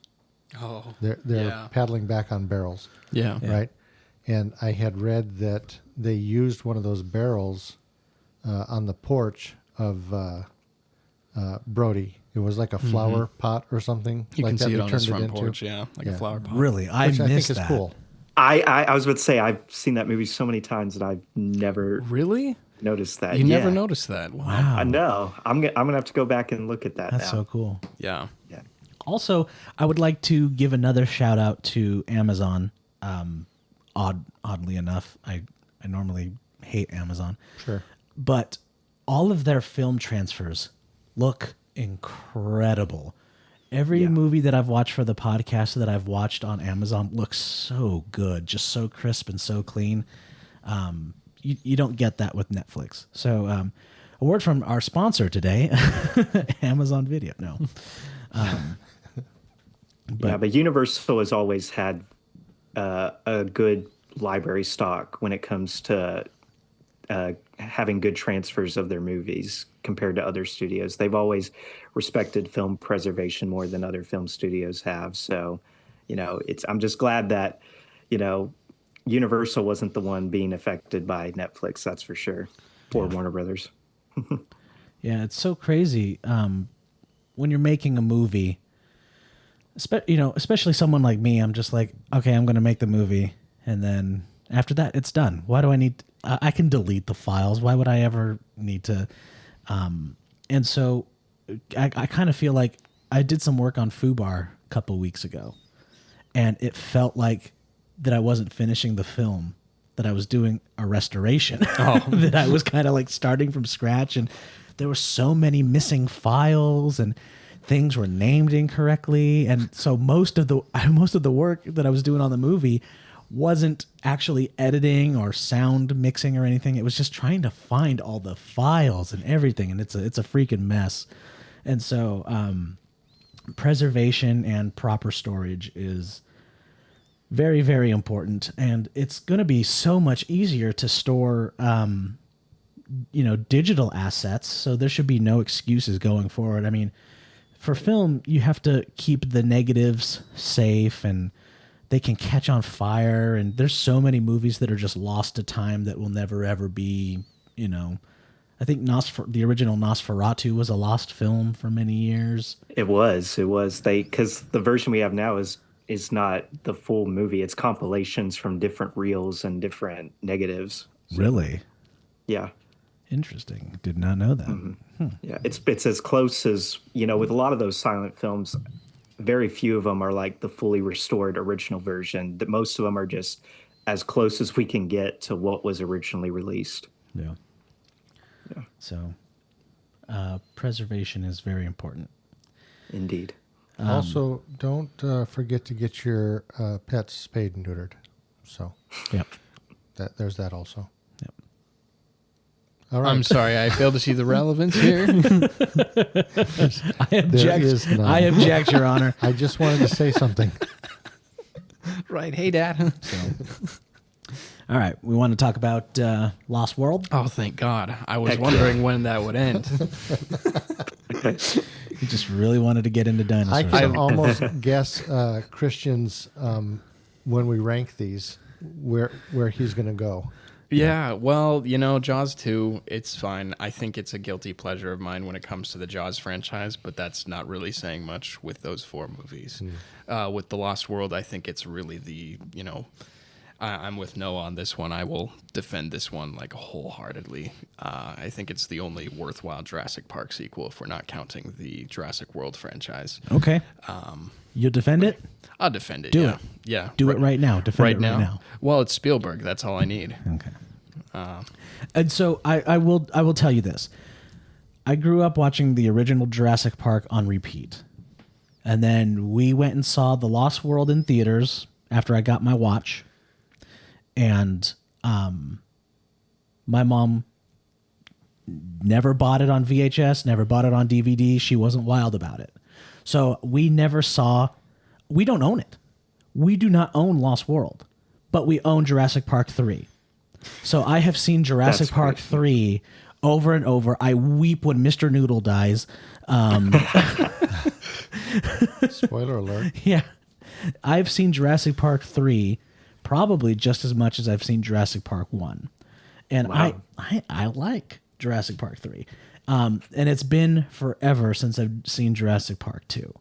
Oh, They're paddling back on barrels, yeah. right? And I had read that they used one of those barrels on the porch of Brody. It was like a flower pot or something. You like can that see it they on his turned front into. porch, like a flower pot. really, I Which I think missed is that. cool. I was about to say I've seen that movie so many times that I've never Really? noticed that. You Yeah. never noticed that? Wow. I know. I'm gonna have to go back and look at that That's now. so cool. Yeah. Yeah. Also, I would like to give another shout out to Amazon. Oddly enough, I normally hate Amazon. Sure. But all of their film transfers look incredible. Every movie that I've watched for the podcast that I've watched on Amazon looks so good, just so crisp and so clean. You don't get that with Netflix. So a word from our sponsor today, Amazon Video. No. But Universal has always had a good library stock when it comes to having good transfers of their movies compared to other studios. They've always respected film preservation more than other film studios have. So, I'm just glad that, Universal wasn't the one being affected by Netflix. That's for sure. Or Warner Brothers. Yeah, it's so crazy. When you're making a movie, especially someone like me, I'm just like, okay, I'm going to make the movie, and then after that, it's done. Why do I need? I can delete the files. Why would I ever need to? And so, I kind of feel like I did some work on Fubar a couple weeks ago, and it felt like that I wasn't finishing the film, that I was doing a restoration, that I was kind of like starting from scratch, and there were so many missing files and things were named incorrectly, and so most of the work that I was doing on the movie wasn't actually editing or sound mixing or anything. It was just trying to find all the files and everything, and it's a freaking mess. And so preservation and proper storage is very, very important, and it's going to be so much easier to store digital assets, so there should be no excuses going forward. I mean, for film, you have to keep the negatives safe, and they can catch on fire, and there's so many movies that are just lost to time that will never ever be, I think the original Nosferatu was a lost film for many years. It was. Because the version we have now is not the full movie. It's compilations from different reels and different negatives. So, Really? yeah. Interesting. Did not know that. Yeah, it's as close as, with a lot of those silent films, very few of them are like the fully restored original version. That most of them are just as close as we can get to what was originally released. Yeah. Yeah. So preservation is very important. Indeed. Also, don't forget to get your pets spayed and neutered. So, Yep. there's that also. Yep. All right. I'm sorry, I failed to see the relevance here. I object. is none. I object, Your Honor. I just wanted to say something. Right, hey, Dad. All right, we want to talk about Lost World. Oh, thank God. I was Heck wondering when that would end. You just really wanted to get into I dinosaurs. can almost guess Christian's when we rank these where he's going to go. Yeah, well, Jaws 2, it's fine. I think it's a guilty pleasure of mine when it comes to the Jaws franchise, but that's not really saying much with those 4 movies. With The Lost World, I think it's really I'm with Noah on this one. I will defend this one like wholeheartedly. I think it's the only worthwhile Jurassic Park sequel if we're not counting the Jurassic World franchise. Okay. You'll defend it? I'll defend it. Do yeah. it. Yeah. Do it right now. Defend Right it right now. Well, it's Spielberg. That's all I need. Okay. And so I will tell you this. I grew up watching the original Jurassic Park on repeat. And then we went and saw The Lost World in theaters after I got my watch. And my mom never bought it on VHS, never bought it on DVD. She wasn't wild about it. So we don't own it. We do not own Lost World, but we own Jurassic Park 3. So I have seen Jurassic That's Park great. 3 over and over. I weep when Mr. Noodle dies. Spoiler alert. Yeah. I've seen Jurassic Park 3 probably just as much as I've seen Jurassic Park 1. And Wow. I like Jurassic Park 3. And it's been forever since I've seen Jurassic Park 2.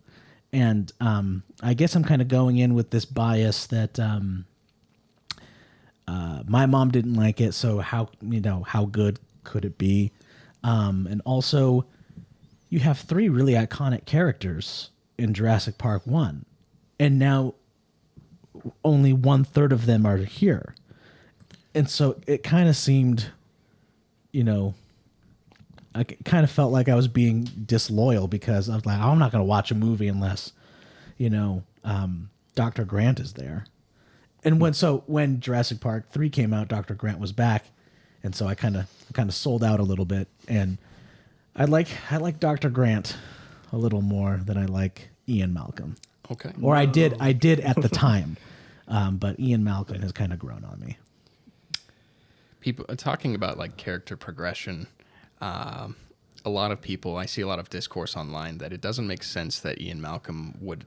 And I guess I'm kind of going in with this bias that my mom didn't like it, so how good could it be? And also, you have 3 really iconic characters in Jurassic Park 1, and now only 1/3 of them are here. And so it kind of seemed, I kind of felt like I was being disloyal because I was like, I'm not going to watch a movie unless, Dr. Grant is there. And when Jurassic Park 3 came out, Dr. Grant was back, and so I kind of sold out a little bit. And I like Dr. Grant a little more than I like Ian Malcolm. Okay. Or I did at the time, but Ian Malcolm has kind of grown on me. People talking about like character progression. A lot of people, I see a lot of discourse online that it doesn't make sense that Ian Malcolm would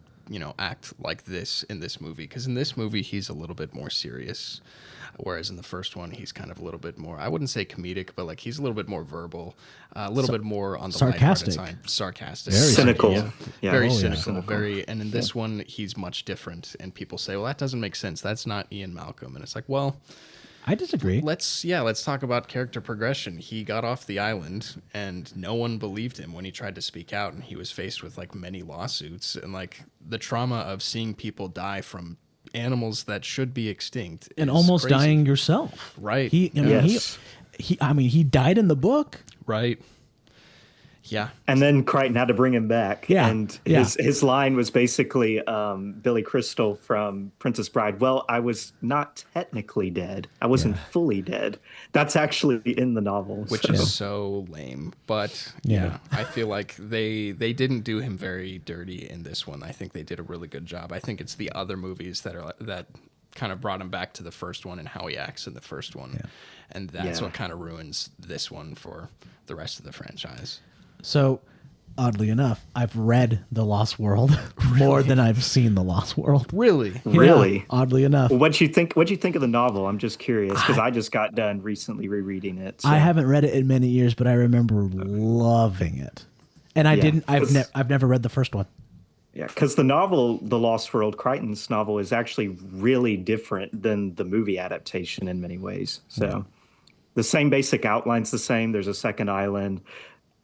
act like this in this movie, because in this movie he's a little bit more serious, whereas in the first one he's kind of a little bit more, I wouldn't say comedic, but like he's a little bit more verbal, a little bit more on the sarcastic. lighthearted side, sarcastic, Very cynical. yeah. Very Oh, cynical, very. And in this one he's much different, and people say, well, that doesn't make sense, that's not Ian Malcolm, and it's like, well, I disagree. let's talk about character progression. He got off the island and no one believed him when he tried to speak out, and he was faced with like many lawsuits, and like the trauma of seeing people die from animals that should be extinct and is almost crazy. dying yourself. Right. He died in the book. Right. Yeah. And then Crichton had to bring him back. Yeah, And his line was basically Billy Crystal from Princess Bride. Well, I was not technically dead. I wasn't fully dead. That's actually in the novel. Which is so lame. But yeah, I feel like they didn't do him very dirty in this one. I think they did a really good job. I think it's the other movies that kind of brought him back to the first one and how he acts in the first one. Yeah. And that's what kind of ruins this one for the rest of the franchise. So, oddly enough, I've read The Lost World more than I've seen The Lost World. Really? Really? Oddly enough. Well, what'd you think of the novel? I'm just curious because I just got done recently rereading it. So. I haven't read it in many years, but I remember loving it. And I've never read the first one. Yeah, because the novel, The Lost World, Crichton's novel, is actually really different than the movie adaptation in many ways. So the same basic outline's the same. There's a second island.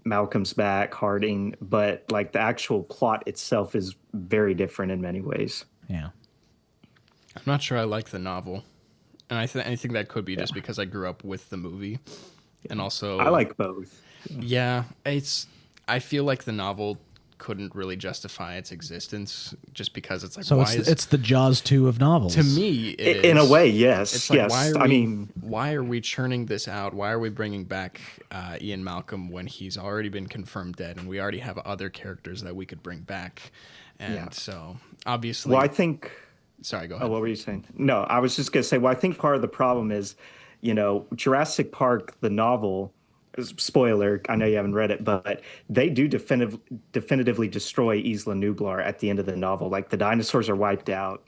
Malcolm's back, Harding, but like the actual plot itself is very different in many ways. Yeah. I'm not sure I like the novel. And I think that could be just because I grew up with the movie. And also I like both. Yeah, I feel like the novel couldn't really justify its existence just because it's like, so it's the Jaws 2 of novels. To me, it in is. A way, yes. It's like, yes. why are we churning this out? Why are we bringing back Ian Malcolm when he's already been confirmed dead, and we already have other characters that we could bring back? And so, obviously... Well, I think... Sorry, go ahead. Oh, what were you saying? No, I was just going to say, well, I think part of the problem is, Jurassic Park, the novel... Spoiler, I know you haven't read it, but they do definitively destroy Isla Nublar at the end of the novel. Like the dinosaurs are wiped out.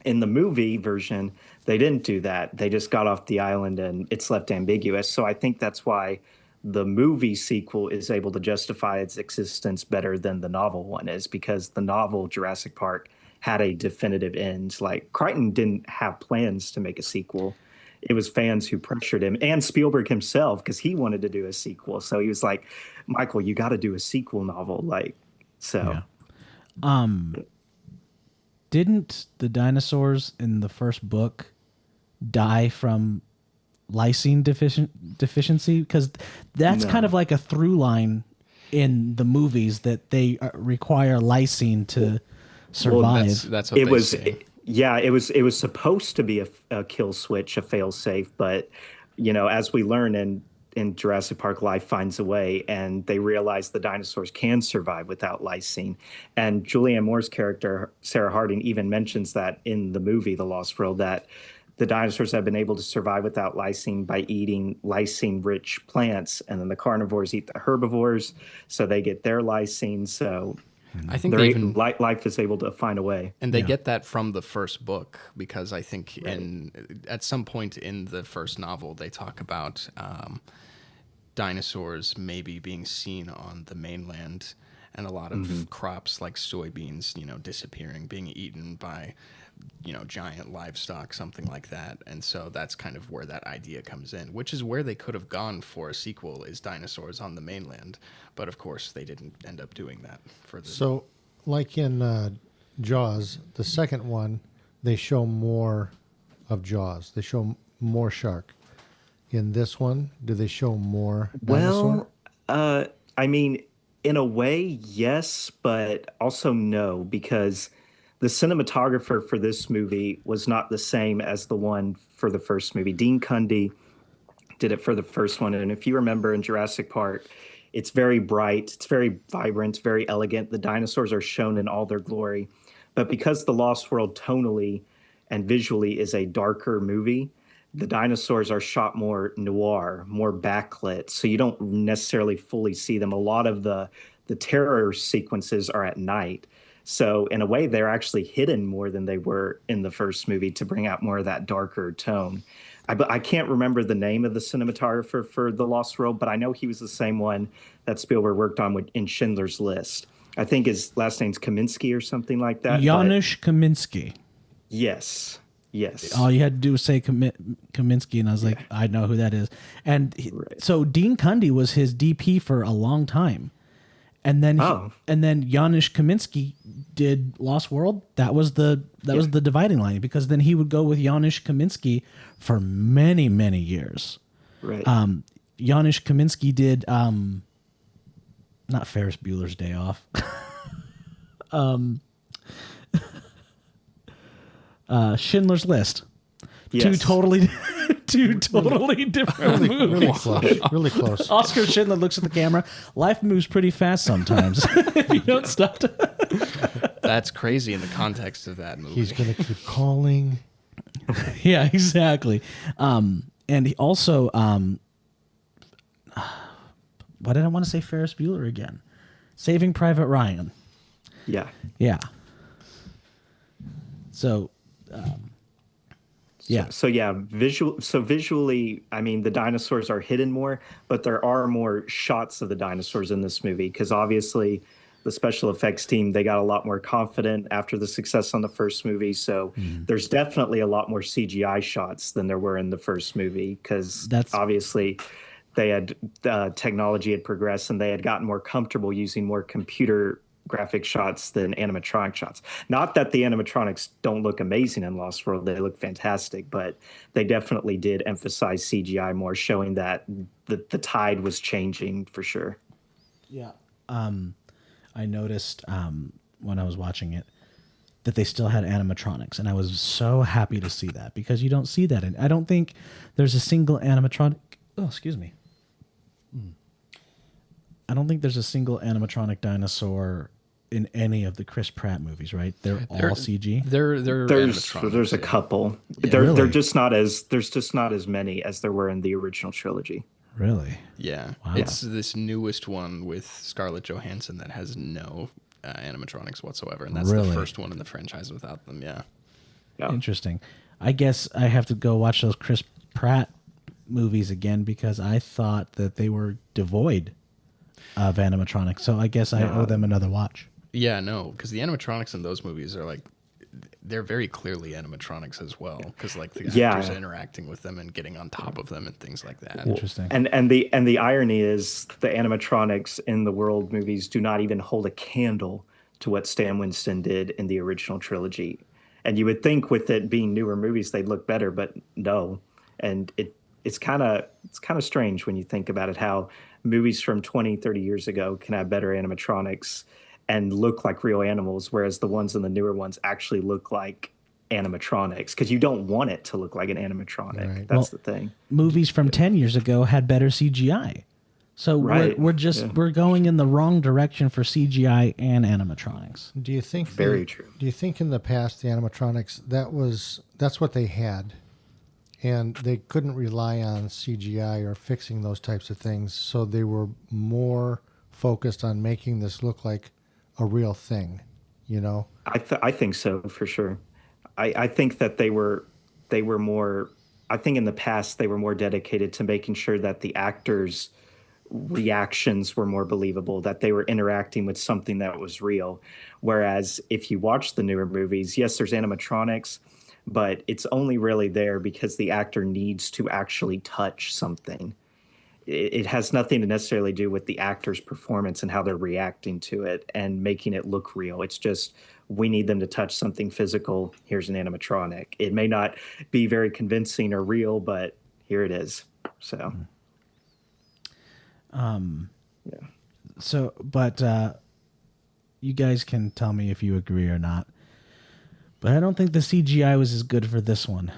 In the movie version, they didn't do that. They just got off the island and it's left ambiguous. So I think that's why the movie sequel is able to justify its existence better than the novel one is, because the novel Jurassic Park had a definitive end. Like Crichton didn't have plans to make a sequel. It was fans who pressured him, and Spielberg himself, because he wanted to do a sequel. So he was like, Michael, you got to do a sequel novel. Didn't the dinosaurs in the first book die from lysine deficiency? Because that's kind of like a through line in the movies, that they require lysine to survive. Well, that's what they say. Yeah, it was supposed to be a kill switch, a fail safe, but as we learn in Jurassic Park, life finds a way, and they realize the dinosaurs can survive without lysine. And Julianne Moore's character, Sarah Harding, even mentions that in the movie The Lost World, that the dinosaurs have been able to survive without lysine by eating lysine-rich plants, and then the carnivores eat the herbivores, so they get their lysine. So I think life is able to find a way. And they get that from the first book, because I think at some point in the first novel, they talk about dinosaurs maybe being seen on the mainland, and a lot of crops like soybeans, disappearing, being eaten by, giant livestock, something like that. And so that's kind of where that idea comes in, which is where they could have gone for a sequel, is dinosaurs on the mainland. But of course, they didn't end up doing that for the... So, like in Jaws, the second one, they show more of Jaws. They show more shark. In this one, do they show more dinosaur? Well, in a way, yes, but also no, because the cinematographer for this movie was not the same as the one for the first movie. Dean Cundy did it for the first one. And if you remember in Jurassic Park, it's very bright, it's very vibrant, very elegant. The dinosaurs are shown in all their glory. But because The Lost World tonally and visually is a darker movie, the dinosaurs are shot more noir, more backlit, so you don't necessarily fully see them. A lot of the terror sequences are at night. So in a way, they're actually hidden more than they were in the first movie to bring out more of that darker tone. I can't remember the name of the cinematographer for The Lost World, but I know he was the same one that Spielberg worked on in Schindler's List. I think his last name's Kaminsky or something like that. Janusz Kaminski. Yes. Yes. All you had to do was say Kaminsky, and I was like, I know who that is. And so Dean Cundy was his DP for a long time. And then and then Janusz Kaminski did Lost World. That was the was the dividing line, because then he would go with Janusz Kaminski for many, many years. Right. Janusz Kaminski did not Ferris Bueller's Day Off. Schindler's List. Yes. Two totally different movies. Really close. Oscar Schindler looks at the camera. Life moves pretty fast sometimes if you don't stop to. That's crazy in the context of that movie. He's gonna keep calling. Yeah, exactly. And he also, why did I want to say Ferris Bueller again? Saving Private Ryan. Yeah. Yeah. So, yeah. So visually, I mean, the dinosaurs are hidden more, but there are more shots of the dinosaurs in this movie, because obviously the special effects team, they got a lot more confident after the success on the first movie. So there's definitely a lot more CGI shots than there were in the first movie, because obviously they had technology had progressed and they had gotten more comfortable using more computer graphic shots than animatronic shots. Not that the animatronics don't look amazing in Lost World, they look fantastic, but they definitely did emphasize CGI more, showing that the tide was changing for sure. Yeah. I noticed when I was watching it that they still had animatronics, and I was so happy to see that, because you don't see that I don't think there's a single animatronic. Oh, excuse me. I don't think there's a single animatronic dinosaur in any of the Chris Pratt movies, right? They're all CG. There's a couple. Yeah, really? They're just not as many as there were in the original trilogy. Really? Yeah. Wow. It's this newest one with Scarlett Johansson that has no animatronics whatsoever, and that's the first one in the franchise without them. Yeah. Interesting. I guess I have to go watch those Chris Pratt movies again, because I thought that they were devoid of animatronics. So I guess I owe them another watch. Yeah, no, because the animatronics in those movies are like, they're very clearly animatronics as well, because like the actors are interacting with them and getting on top of them and things like that. Interesting. And the irony is the animatronics in the World movies do not even hold a candle to what Stan Winston did in the original trilogy. And you would think with it being newer movies they'd look better, but no. And it's kind of strange when you think about it, how movies from 20, 30 years ago can have better animatronics and look like real animals, whereas the ones in the newer ones actually look like animatronics, because you don't want it to look like an animatronic. Right. That's the thing. Movies from 10 years ago had better CGI. So we're going in the wrong direction for CGI and animatronics. Do you think Very true. Do you think in the past the animatronics that's what they had, and they couldn't rely on CGI or fixing those types of things, so they were more focused on making this look like a real thing, you know? I think so, for sure. I think that they were more, I think in the past they were more dedicated to making sure that the actors' reactions were more believable, that they were interacting with something that was real. Whereas if you watch the newer movies, yes, there's animatronics, but it's only really there because the actor needs to actually touch something. It has nothing to necessarily do with the actor's performance and how they're reacting to it and making it look real. It's just, we need them to touch something physical. Here's an animatronic. It may not be very convincing or real, but here it is. So, So, but you guys can tell me if you agree or not. But I don't think the CGI was as good for this one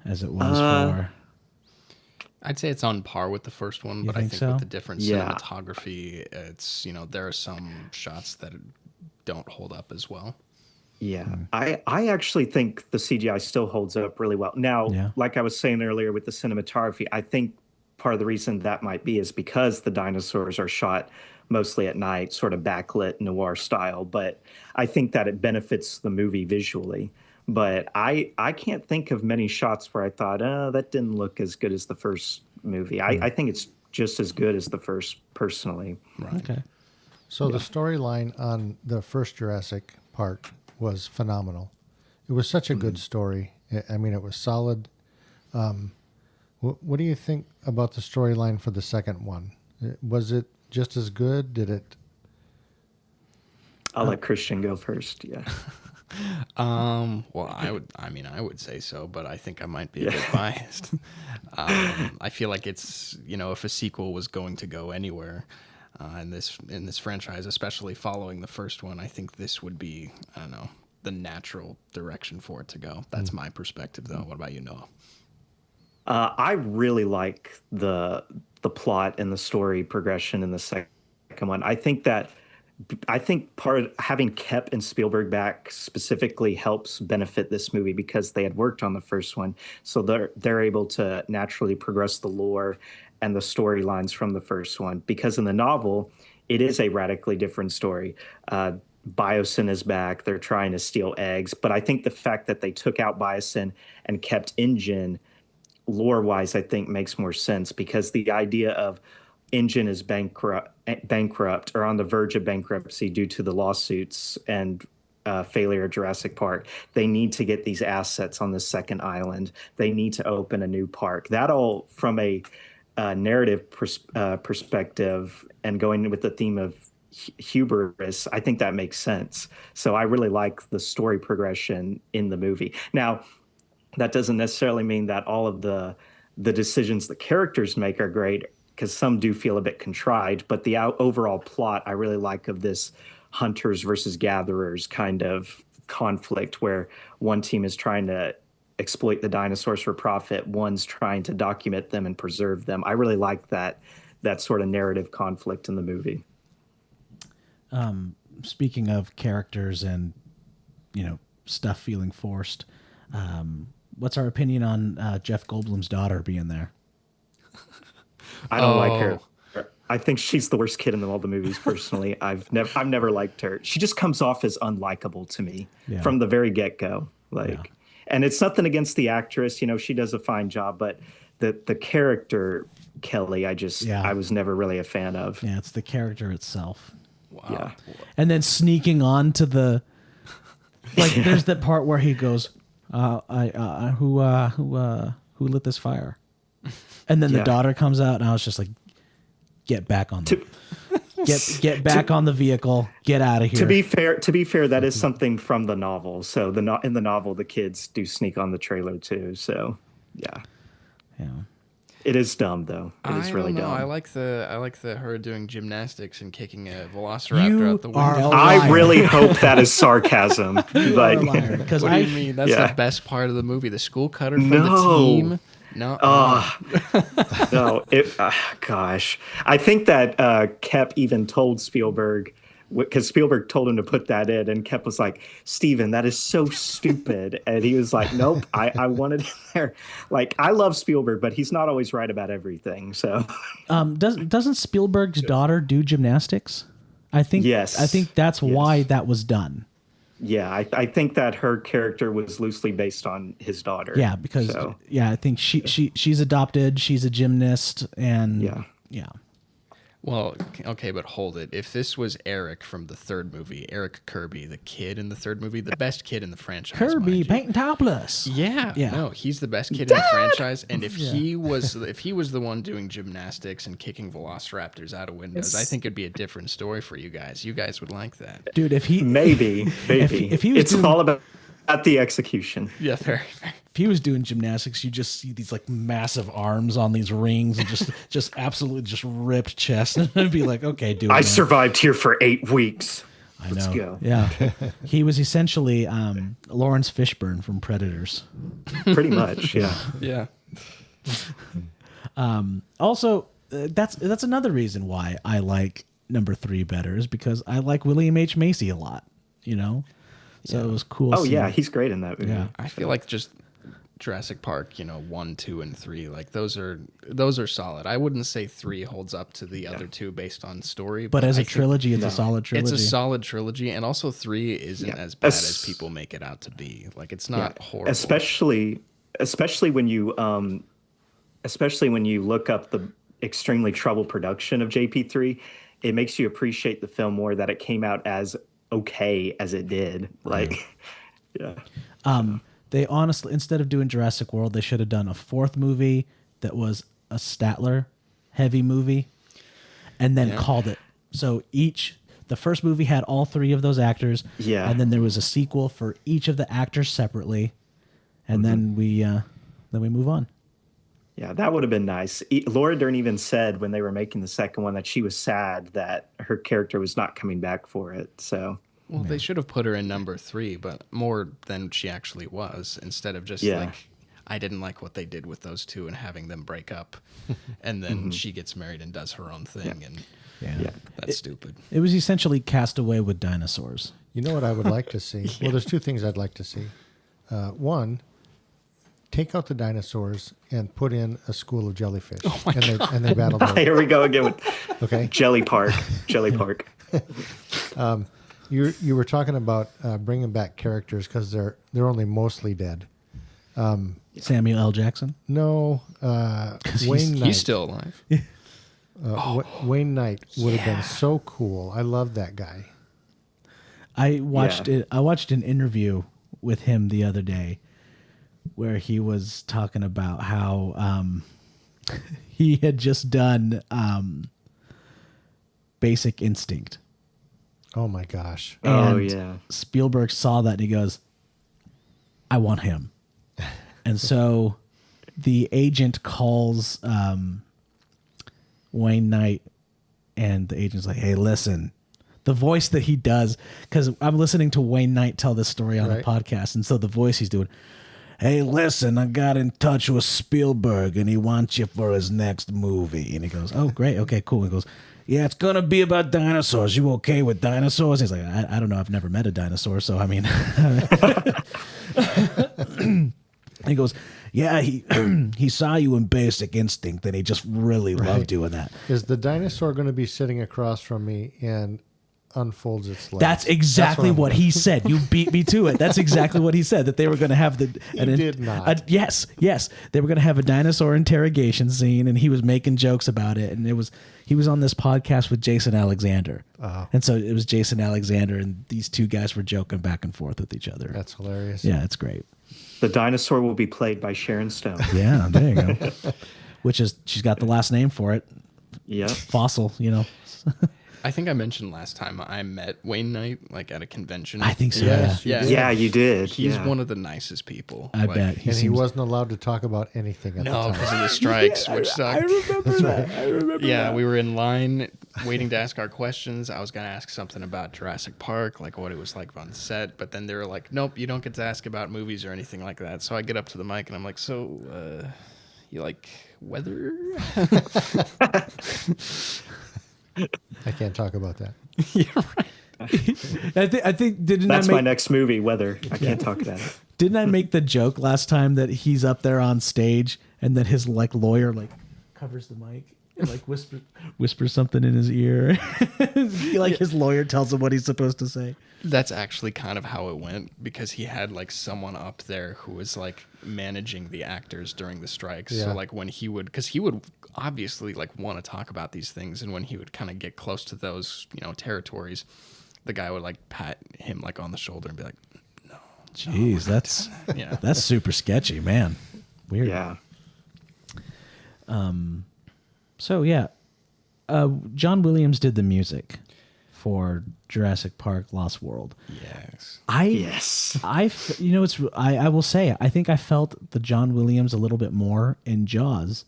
as it was for. I'd say it's on par with the first one, but I think so? with the different cinematography, it's, there are some shots that don't hold up as well. Yeah, I actually think the CGI still holds up really well. Now, like I was saying earlier with the cinematography, I think part of the reason that might be is because the dinosaurs are shot mostly at night, sort of backlit noir style. But I think that it benefits the movie visually. But I can't think of many shots where I thought, oh, that didn't look as good as the first movie. I think it's just as good as the first, personally. Right. Okay. So the storyline on the first Jurassic Park was phenomenal. It was such a good story. I mean, it was solid. What do you think about the storyline for the second one? Was it just as good? Did it? I'll let Christian go first. Yeah. Well, I would say so, but I think I might be a bit biased. I feel like it's, if a sequel was going to go anywhere in this franchise, especially following the first one, I think this would be, I don't know, the natural direction for it to go. That's my perspective, though. What about you, Noah? I really like the plot and the story progression in the second one. I think part of having Kep and Spielberg back specifically helps benefit this movie because they had worked on the first one, so they're able to naturally progress the lore and the storylines from the first one. Because in the novel, it is a radically different story. Biosyn is back; they're trying to steal eggs, but I think the fact that they took out Biosyn and kept InGen, lore-wise, I think makes more sense because the idea of InGen is bankrupt or on the verge of bankruptcy due to the lawsuits and failure of Jurassic Park. They need to get these assets on the second island. They need to open a new park. That all from a narrative perspective and going with the theme of hubris, I think that makes sense. So I really like the story progression in the movie. Now, that doesn't necessarily mean that all of the decisions the characters make are great, because some do feel a bit contrived, but the overall plot I really like of this hunters versus gatherers kind of conflict where one team is trying to exploit the dinosaurs for profit, one's trying to document them and preserve them. I really like that sort of narrative conflict in the movie. Speaking of characters and, stuff feeling forced, what's our opinion on Jeff Goldblum's daughter being there? I don't like her. I think she's the worst kid in all the movies. Personally, I've never liked her. She just comes off as unlikable to me from the very get go. And it's nothing against the actress. She does a fine job, but the character Kelly, I was never really a fan of. Yeah, it's the character itself. Wow. Yeah. And then sneaking on to the there's that part where he goes, who lit this fire? And then the daughter comes out, and I was just like, get back on get back on the vehicle, get out of here. To be fair, that is something from the novel. So in the novel, the kids do sneak on the trailer too. So yeah. It is dumb though. It is really dumb. I like the her doing gymnastics and kicking a velociraptor out the window. I really hope that is sarcasm. What do you mean? That's the best part of the movie. The school cutter from the team. No. No. Gosh. I think that Kep even told Spielberg, because Spielberg told him to put that in, and Kep was like, Steven, that is so stupid. And he was like, nope, I want it in there. Like, I love Spielberg, but he's not always right about everything. So doesn't Spielberg's daughter do gymnastics? I think yes. I think that's why that was done. Yeah, I think that her character was loosely based on his daughter. Yeah, because I think she's adopted, she's a gymnast, and yeah. Well, okay, but hold it. If this was Eric from the third movie, Eric Kirby, the kid in the third movie, the best kid in the franchise. Kirby painting topless. Yeah. No, he's the best kid in the franchise. And if he was the one doing gymnastics and kicking velociraptors out of windows, I think it'd be a different story for you guys. You guys would like that. Dude, if he maybe. If he was it's all about the execution. Yeah, fair. If he was doing gymnastics, you just see these like massive arms on these rings and just absolutely just ripped chest, and I'd be like, okay, dude. I survived here for 8 weeks. Let's go. Yeah, he was essentially Lawrence Fishburne from Predators. Pretty much, yeah. Yeah. Also, that's another reason why I like number 3 better, is because I like William H. Macy a lot. So it was cool. Oh yeah, he's great in that movie. Yeah. I feel like just Jurassic Park, 1, 2, and 3, like those are solid. I wouldn't say 3 holds up to the other two based on story, But as a a trilogy, it's a solid trilogy. It's a solid trilogy, and also 3 isn't as bad as people make it out to be. Like it's not horrible. Especially when you look up the extremely troubled production of JP3, it makes you appreciate the film more that it came out as okay as it did. Like, yeah. They honestly, instead of doing Jurassic World, they should have done a 4th movie that was a Statler heavy movie and then called it. So the first movie had all 3 of those actors. Yeah. And then there was a sequel for each of the actors separately. And then we move on. Yeah, that would have been nice. Laura Dern even said when they were making the second one that she was sad that her character was not coming back for it. So, well, they should have put her in number 3, but more than she actually was, instead of just like, I didn't like what they did with those two and having them break up, and then she gets married and does her own thing, and that's stupid. It was essentially Castaway with dinosaurs. You know what I would like to see? Well, there's 2 things I'd like to see. One, take out the dinosaurs and put in a school of jellyfish. Oh my God. And they battle them. Here we go again with okay. Jelly Park. Park. You were talking about bringing back characters because they're only mostly dead. Samuel L. Jackson? No, Wayne Knight. He's still alive. Wayne Knight would have been so cool. I love that guy. I watched an interview with him the other day where he was talking about how he had just done Basic Instinct. Oh my gosh. And Spielberg saw that and he goes, I want him. And so the agent calls Wayne Knight, and the agent's like, hey, listen, the voice that he does, because I'm listening to Wayne Knight tell this story on a podcast, and so the voice he's doing, hey, listen, I got in touch with Spielberg, and he wants you for his next movie. And he goes, oh, great, okay, cool. He goes, yeah, it's going to be about dinosaurs. You okay with dinosaurs? He's like, I don't know. I've never met a dinosaur, so I mean. He goes, yeah, he saw you in Basic Instinct, and he just really loved doing that. Is the dinosaur going to be sitting across from me and unfolds its legs? That's exactly what he said. You beat me to it. That's exactly what he said, that they were going to have did not. Yes. They were going to have a dinosaur interrogation scene, and he was making jokes about it, and he was on this podcast with Jason Alexander. And so it was Jason Alexander, and these two guys were joking back and forth with each other. That's hilarious. Yeah, it's great. The dinosaur will be played by Sharon Stone. Yeah, there you go. She's got the last name for it. Yeah. Fossil, I think I mentioned last time I met Wayne Knight like at a convention. I think so. Yes, Yeah, you did. He's one of the nicest people. I bet. He wasn't allowed to talk about anything at the time. Because of the strikes, which sucked. I remember that. I remember that. We were in line waiting to ask our questions. I was going to ask something about Jurassic Park, like what it was like on set, but then they were like, nope, you don't get to ask about movies or anything like that. So I get up to the mic and I'm like, so you like weather? I can't talk about that. You're right. I think that's my next movie, Weather. I can't talk about it. Didn't I make the joke last time that he's up there on stage and then his lawyer covers the mic and whispers something in his ear? His lawyer tells him what he's supposed to say. That's actually kind of how it went, because he had someone up there who was managing the actors during the strikes. Yeah. So when he would obviously want to talk about these things, and when he would kind of get close to those territories, the guy would pat him on the shoulder and be like, no. Jeez, that's super sketchy, man. Weird. Yeah. So yeah, John Williams did the music for Jurassic Park: Lost World. Yes. I will say, I think I felt the John Williams a little bit more in Jaws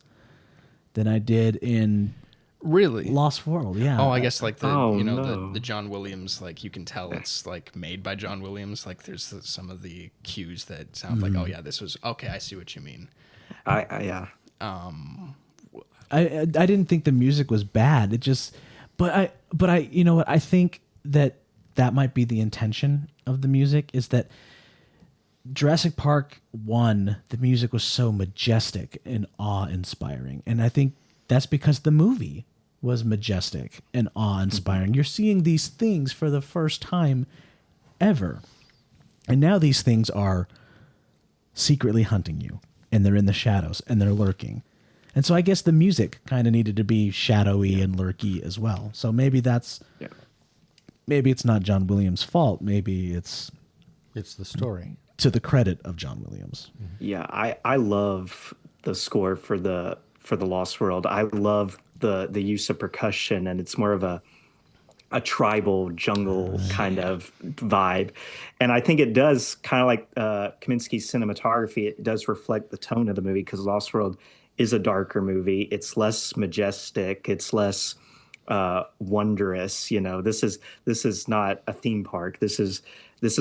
than I did in Really? Lost World. Yeah. Oh, I guess the no. the John Williams, you can tell it's made by John Williams. There's some of the cues that sound like, oh yeah, this was okay. I see what you mean. Yeah. I didn't think the music was bad. It just, but I you know what, I think that might be the intention of the music, is that Jurassic Park 1, the music was so majestic and awe-inspiring. And I think that's because the movie was majestic and awe-inspiring. You're seeing these things for the first time ever. And now these things are secretly hunting you, and they're in the shadows, and they're lurking. And so I guess the music kind of needed to be shadowy and lurky as well. So maybe maybe it's not John Williams' fault. Maybe it's the story. To the credit of John Williams. Yeah, I love the score for the Lost World. I love the use of percussion, and it's more of a tribal jungle kind of vibe. And I think it does, kind of like Kaminsky's cinematography, it does reflect the tone of the movie, because Lost World is a darker movie. It's less majestic. It's less wondrous. You know, this is not a theme park. This is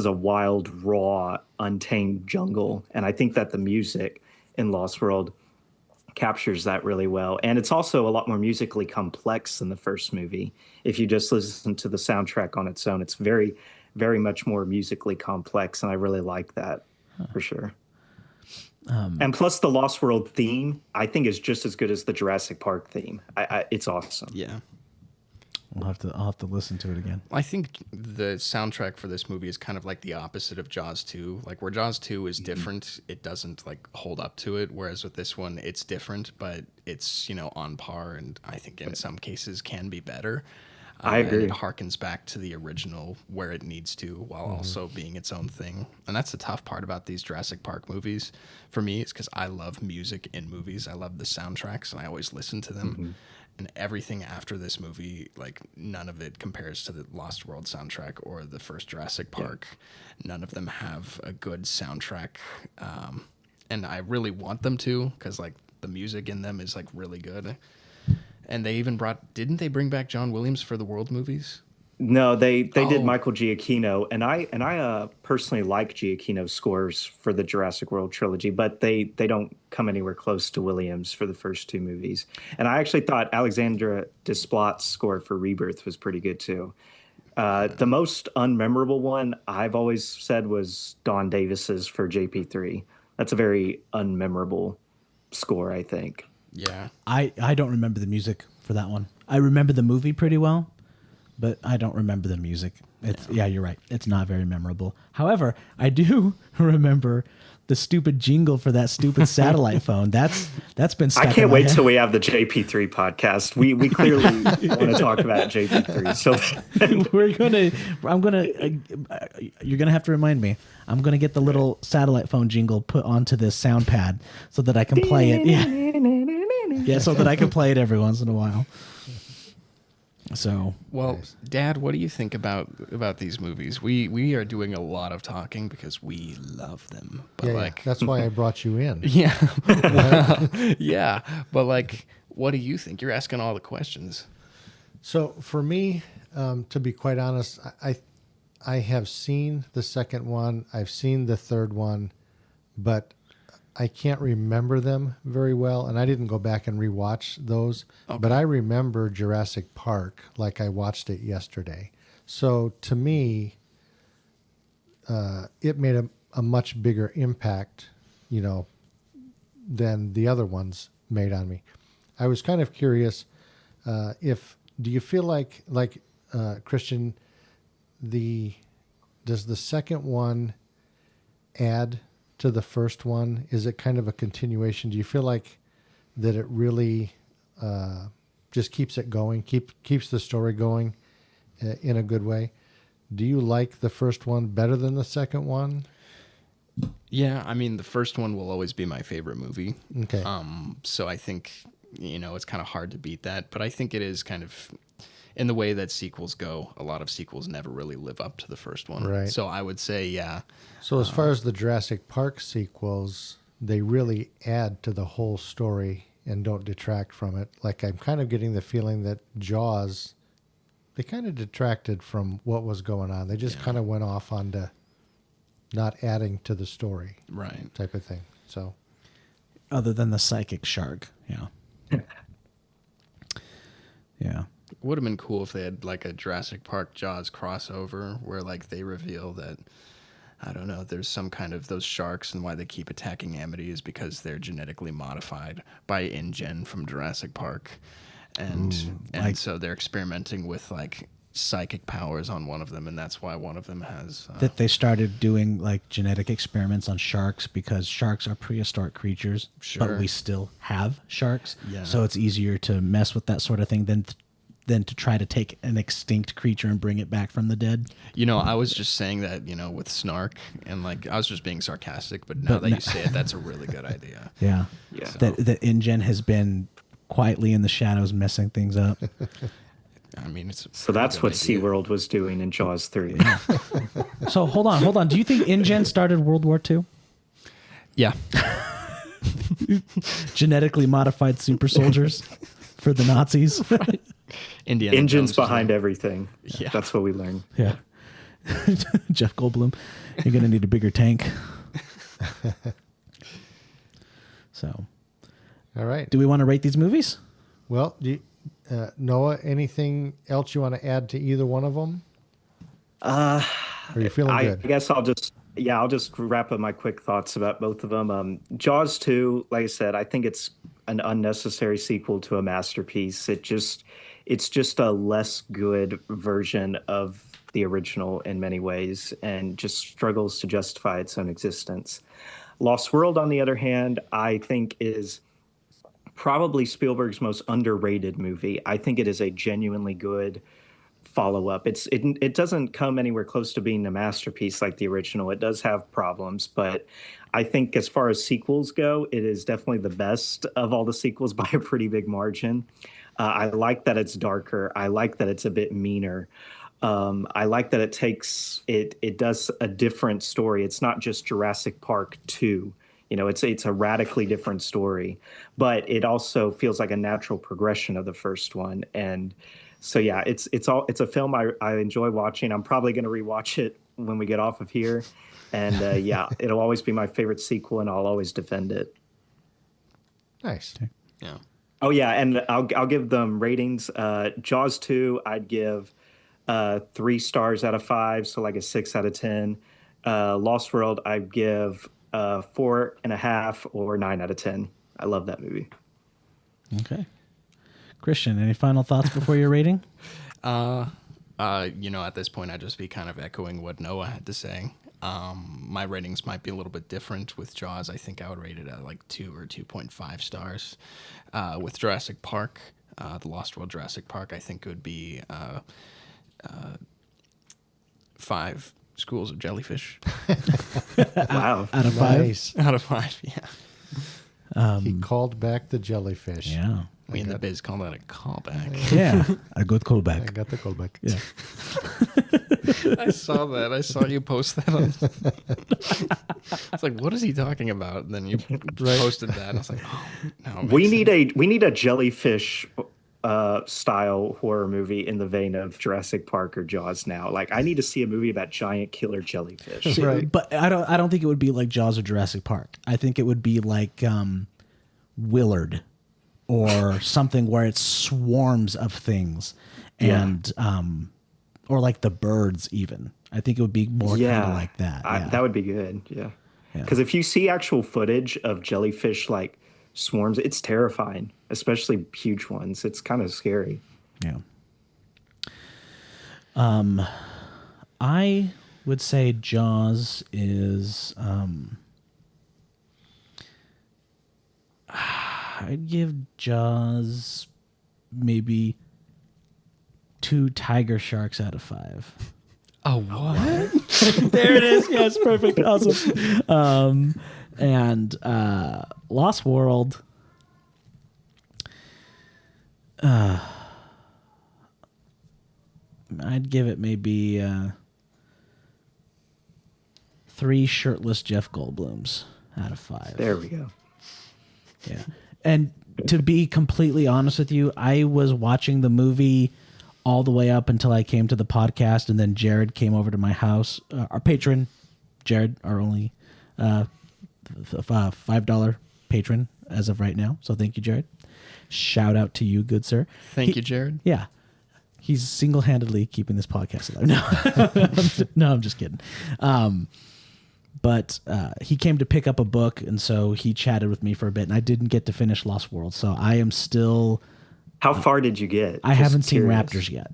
a wild, raw, untamed jungle. And I think that the music in Lost World captures that really well. And it's also a lot more musically complex than the first movie. If you just listen to the soundtrack on its own, it's very, very much more musically complex. And I really like that for sure. And plus the Lost World theme, I think, is just as good as the Jurassic Park theme. It's awesome. Yeah. I'll have to listen to it again. I think the soundtrack for this movie is kind of like the opposite of Jaws 2. Like, where Jaws 2 is different, it doesn't like hold up to it. Whereas with this one, it's different, but it's, you know, on par, and I think in some cases can be better. I agree. And it harkens back to the original where it needs to, while also being its own thing. And that's the tough part about these Jurassic Park movies for me, is because I love music in movies. I love the soundtracks, and I always listen to them. And everything after this movie, like, none of it compares to the Lost World soundtrack or the first Jurassic Park. Yeah. None of them have a good soundtrack. And I really want them to, because, like, the music in them is, like, really good. And they even didn't they bring back John Williams for the World movies? No, they did Michael Giacchino, and I personally like Giacchino's scores for the Jurassic World trilogy, but they don't come anywhere close to Williams for the first two movies. And I actually thought Alexandra Desplat's score for Rebirth was pretty good too. The most unmemorable one I've always said was Don Davis's for JP3. That's a very unmemorable score, I think. Yeah. I don't remember the music for that one. I remember the movie pretty well, but I don't remember the music. Yeah, you're right. It's not very memorable. However, I do remember the stupid jingle for that stupid satellite phone. That's been stuck I can't in my wait head. till we have the JP3 podcast. We clearly want to talk about JP3. So you're gonna have to remind me. I'm gonna get the little satellite phone jingle put onto this sound pad so that I can play it. Yeah, so that I can play it every once in a while. So, well, Dad, what do you think about these movies? We are doing a lot of talking because we love them. But that's why I brought you in. Yeah. Well, yeah. But like, what do you think? You're asking all the questions. So for me, to be quite honest, I have seen the second one. I've seen the third one, but I can't remember them very well, and I didn't go back and rewatch those. Okay. But I remember Jurassic Park like I watched it yesterday. So to me, it made a much bigger impact, than the other ones made on me. I was kind of curious, do you feel like Christian, does the second one add to the first one? Is it kind of a continuation? Do you feel like that it really just keeps it going, keeps the story going in a good way? Do you like the first one better than the second one? Yeah, I mean, the first one will always be my favorite movie. Okay. So I think, it's kind of hard to beat that, but I think it is kind of, in the way that sequels go, a lot of sequels never really live up to the first one. Right. So I would say, yeah. So as far as the Jurassic Park sequels, they really add to the whole story and don't detract from it. Like, I'm kind of getting the feeling that Jaws, they kind of detracted from what was going on. They just kind of went off onto not adding to the story. Right. Type of thing. So, other than the psychic shark, yeah. Yeah. It would have been cool if they had like a Jurassic Park Jaws crossover where like they reveal that I don't know, there's some kind of those sharks, and why they keep attacking Amity is because they're genetically modified by InGen from Jurassic Park. And so they're experimenting with like psychic powers on one of them, and that's why one of them has that they started doing like genetic experiments on sharks because sharks are prehistoric creatures, but we still have sharks. Yeah. So it's easier to mess with that sort of thing than to try to take an extinct creature and bring it back from the dead. You know, I was just saying that, you know, with snark, and like I was just being sarcastic, but now that you say it, that's a really good idea. Yeah. Yeah. That InGen has been quietly in the shadows messing things up. I mean, it's So that's what SeaWorld was doing in Jaws 3. So hold on. Do you think InGen started World War II? Yeah. Genetically modified super soldiers for the Nazis? Right. Indiana Engines Jones was behind like- everything. Yeah. That's what we learned. Yeah. Jeff Goldblum, you're going to need a bigger tank. So, All right. do we want to rate these movies? Well, Noah, anything else you want to add to either one of them? Are you feeling I good? guess I'll just wrap up my quick thoughts about both of them. Jaws 2, like I said, I think it's an unnecessary sequel to a masterpiece. It's just a less good version of the original in many ways, and just struggles to justify its own existence. Lost World, on the other hand, I think is probably Spielberg's most underrated movie. I think it is a genuinely good follow-up. It doesn't come anywhere close to being a masterpiece like the original. It does have problems, but I think as far as sequels go, it is definitely the best of all the sequels by a pretty big margin. I like that it's darker. I like that it's a bit meaner. I like that it does a different story. It's not just Jurassic Park 2. You know, it's a radically different story, but it also feels like a natural progression of the first one. And so, yeah, it's a film I enjoy watching. I'm probably going to rewatch it when we get off of here. And yeah, it'll always be my favorite sequel, and I'll always defend it. Nice. Yeah. Oh yeah, and I'll give them ratings. Jaws 2, I'd give 3 stars out of 5, so like a 6 out of 10. Lost World, I'd give 4.5 or 9 out of 10. I love that movie. Okay. Christian, any final thoughts before your rating? You know, at this point, I'd just be kind of echoing what Noah had to say. My ratings might be a little bit different with Jaws. I think I would rate it at like 2 or 2.5 stars. With Jurassic Park, the Lost World Jurassic Park, I think it would be 5 schools of jellyfish Wow. Out of 5? Nice. out of 5. Yeah, He called back the jellyfish. Yeah. we in the biz call that a callback. Yeah. A good I callback. got the callback. Yeah. I saw that. I saw you post that on. I was like, "What is he talking about?" And then you posted that, and I was like, "Oh no." it We makes need a jellyfish style horror movie in the vein of Jurassic Park or Jaws now. Like, I need to see a movie about giant killer jellyfish. Right. But I don't think it would be like Jaws or Jurassic Park. I think it would be like Willard or something where it swarms of things, and or like The Birds even. I think it would be more kind of like that. Yeah. That would be good. Yeah. Because if you see actual footage of jellyfish like swarms, it's terrifying, especially huge ones. It's kind of scary. Yeah. I would say Jaws is I'd give Jaws maybe 2 tiger sharks out of 5. Oh, what? There it is. Yes, perfect. Awesome. And Lost World. I'd give it maybe 3 shirtless Jeff Goldblums out of 5. There we go. Yeah. And to be completely honest with you, I was watching the movie all the way up until I came to the podcast, and then Jared came over to my house. Our patron, Jared, our only $5 patron as of right now. So thank you, Jared. Shout out to you, good sir. Thank you, Jared. Yeah. He's single-handedly keeping this podcast alive. No, no, I'm just kidding. But he came to pick up a book, and so he chatted with me for a bit, and I didn't get to finish Lost World, so I am still... How far did you get? I haven't seen Raptors yet.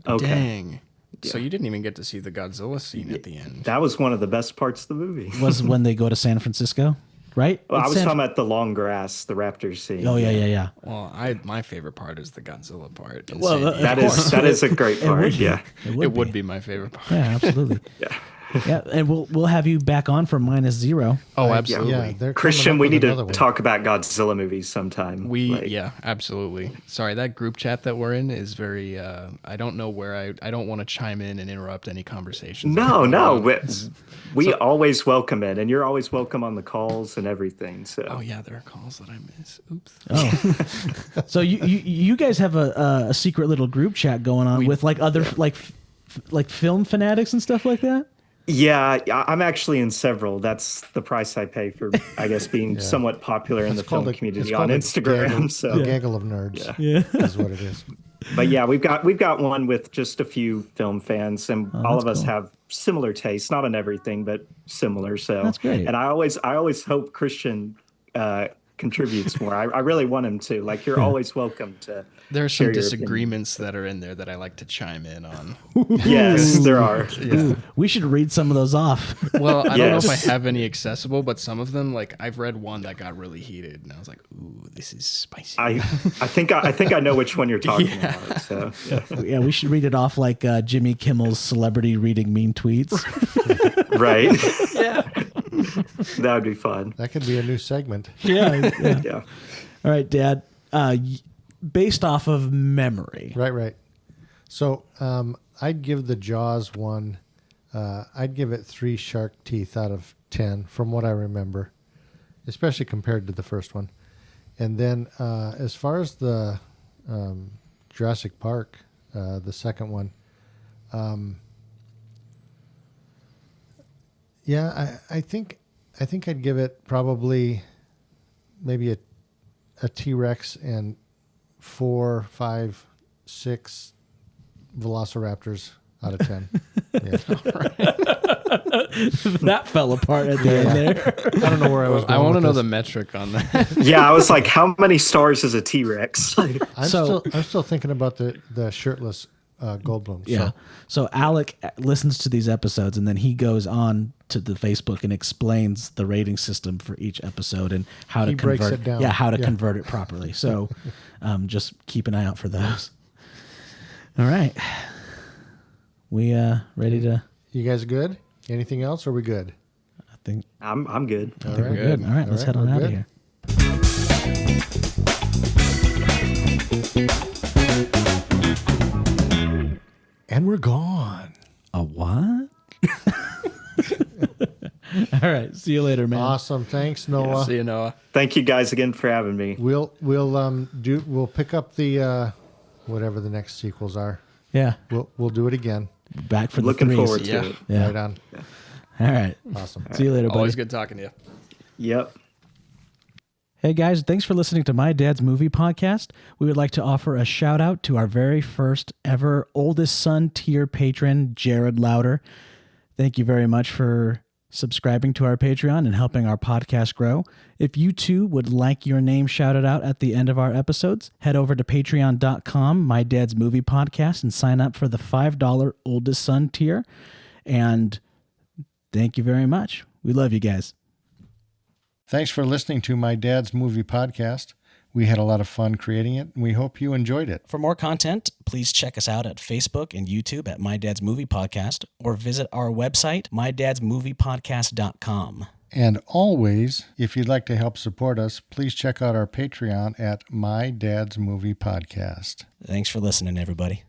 Okay. Dang. So you didn't even get to see the Godzilla scene at the end. That was one of the best parts of the movie. Was when they go to San Francisco, right? Well, I was talking about the long grass, the raptor scene. Oh, yeah. Well, my favorite part is the Godzilla part. Well, that is a great part. Yeah. It would be my favorite part. Yeah, absolutely. Yeah, and we'll have you back on for -0. Oh, absolutely. Yeah, they're Christian, coming we up need with to another one. talk about Godzilla movies sometime. Yeah, absolutely. Sorry, that group chat that we're in is very. I don't know where I don't want to chime in and interrupt any conversations. No. We always welcome it, and you're always welcome on the calls and everything. So. Oh yeah, there are calls that I miss. Oops. Oh, so you guys have a secret little group chat going on with like other like film fanatics and stuff like that? Yeah, I'm actually in several. That's the price I pay for, I guess, being somewhat popular in the film community on Instagram. A gaggle of nerds is what it is. But yeah, we've got one with just a few film fans, and all of us have similar tastes, not on everything, but similar. So that's great. And I always hope Christian contributes more. I really want him to. Like, you're always welcome to. There are some disagreements that are in there that I like to chime in on. Yes, there are. Yeah. We should read some of those off. Well, I don't know if I have any accessible, but some of them, like I've read one that got really heated, and I was like, "Ooh, this is spicy." I think I know which one you're talking about. So yeah, we should read it off like Jimmy Kimmel's celebrity reading mean tweets. Right. Yeah. That would be fun. That could be a new segment. Yeah. All right, Dad. Based off of memory. Right. So I'd give the Jaws one, I'd give it 3 shark teeth out of 10 from what I remember, especially compared to the first one. And then as far as the Jurassic Park, the second one, I think I'd give it probably maybe a T-Rex and 4, 5, 6 velociraptors out of 10. Yeah. That fell apart at the end there. I don't know where I was going. I want to with know this. the metric on that. Yeah, I was like, how many stars is a T-Rex? I'm still thinking about the shirtless Goldblums. Yeah. So Alec listens to these episodes, and then he goes on to the Facebook and explains the rating system for each episode and how to breaks convert it down. Yeah, how to convert it properly. So just keep an eye out for those. All right. We ready to... You guys good? Anything else? Or are we good? I think I'm good. I think we're good. All right, let's head on we're out of good. here. And we're gone. A what? All right. See you later, man. Awesome. Thanks, Noah. See you, Noah. Thank you guys again for having me. We'll pick up the whatever the next sequels are. Yeah. We'll do it again. Back for the Looking threes. forward to it. Yeah. Right on. All right. Awesome. See you later, buddy. Always good talking to you. Yep. Hey guys, thanks for listening to My Dad's Movie Podcast. We would like to offer a shout out to our very first ever oldest son tier patron, Jared Louder. Thank you very much for subscribing to our Patreon and helping our podcast grow. If you too would like your name shouted out at the end of our episodes, head over to patreon.com, My Dad's Movie Podcast, and sign up for the $5 oldest son tier. And thank you very much. We love you guys. Thanks for listening to My Dad's Movie Podcast. We had a lot of fun creating it, and we hope you enjoyed it. For more content, please check us out at Facebook and YouTube at My Dad's Movie Podcast, or visit our website, mydadsmoviepodcast.com. And always, if you'd like to help support us, please check out our Patreon at My Dad's Movie Podcast. Thanks for listening, everybody.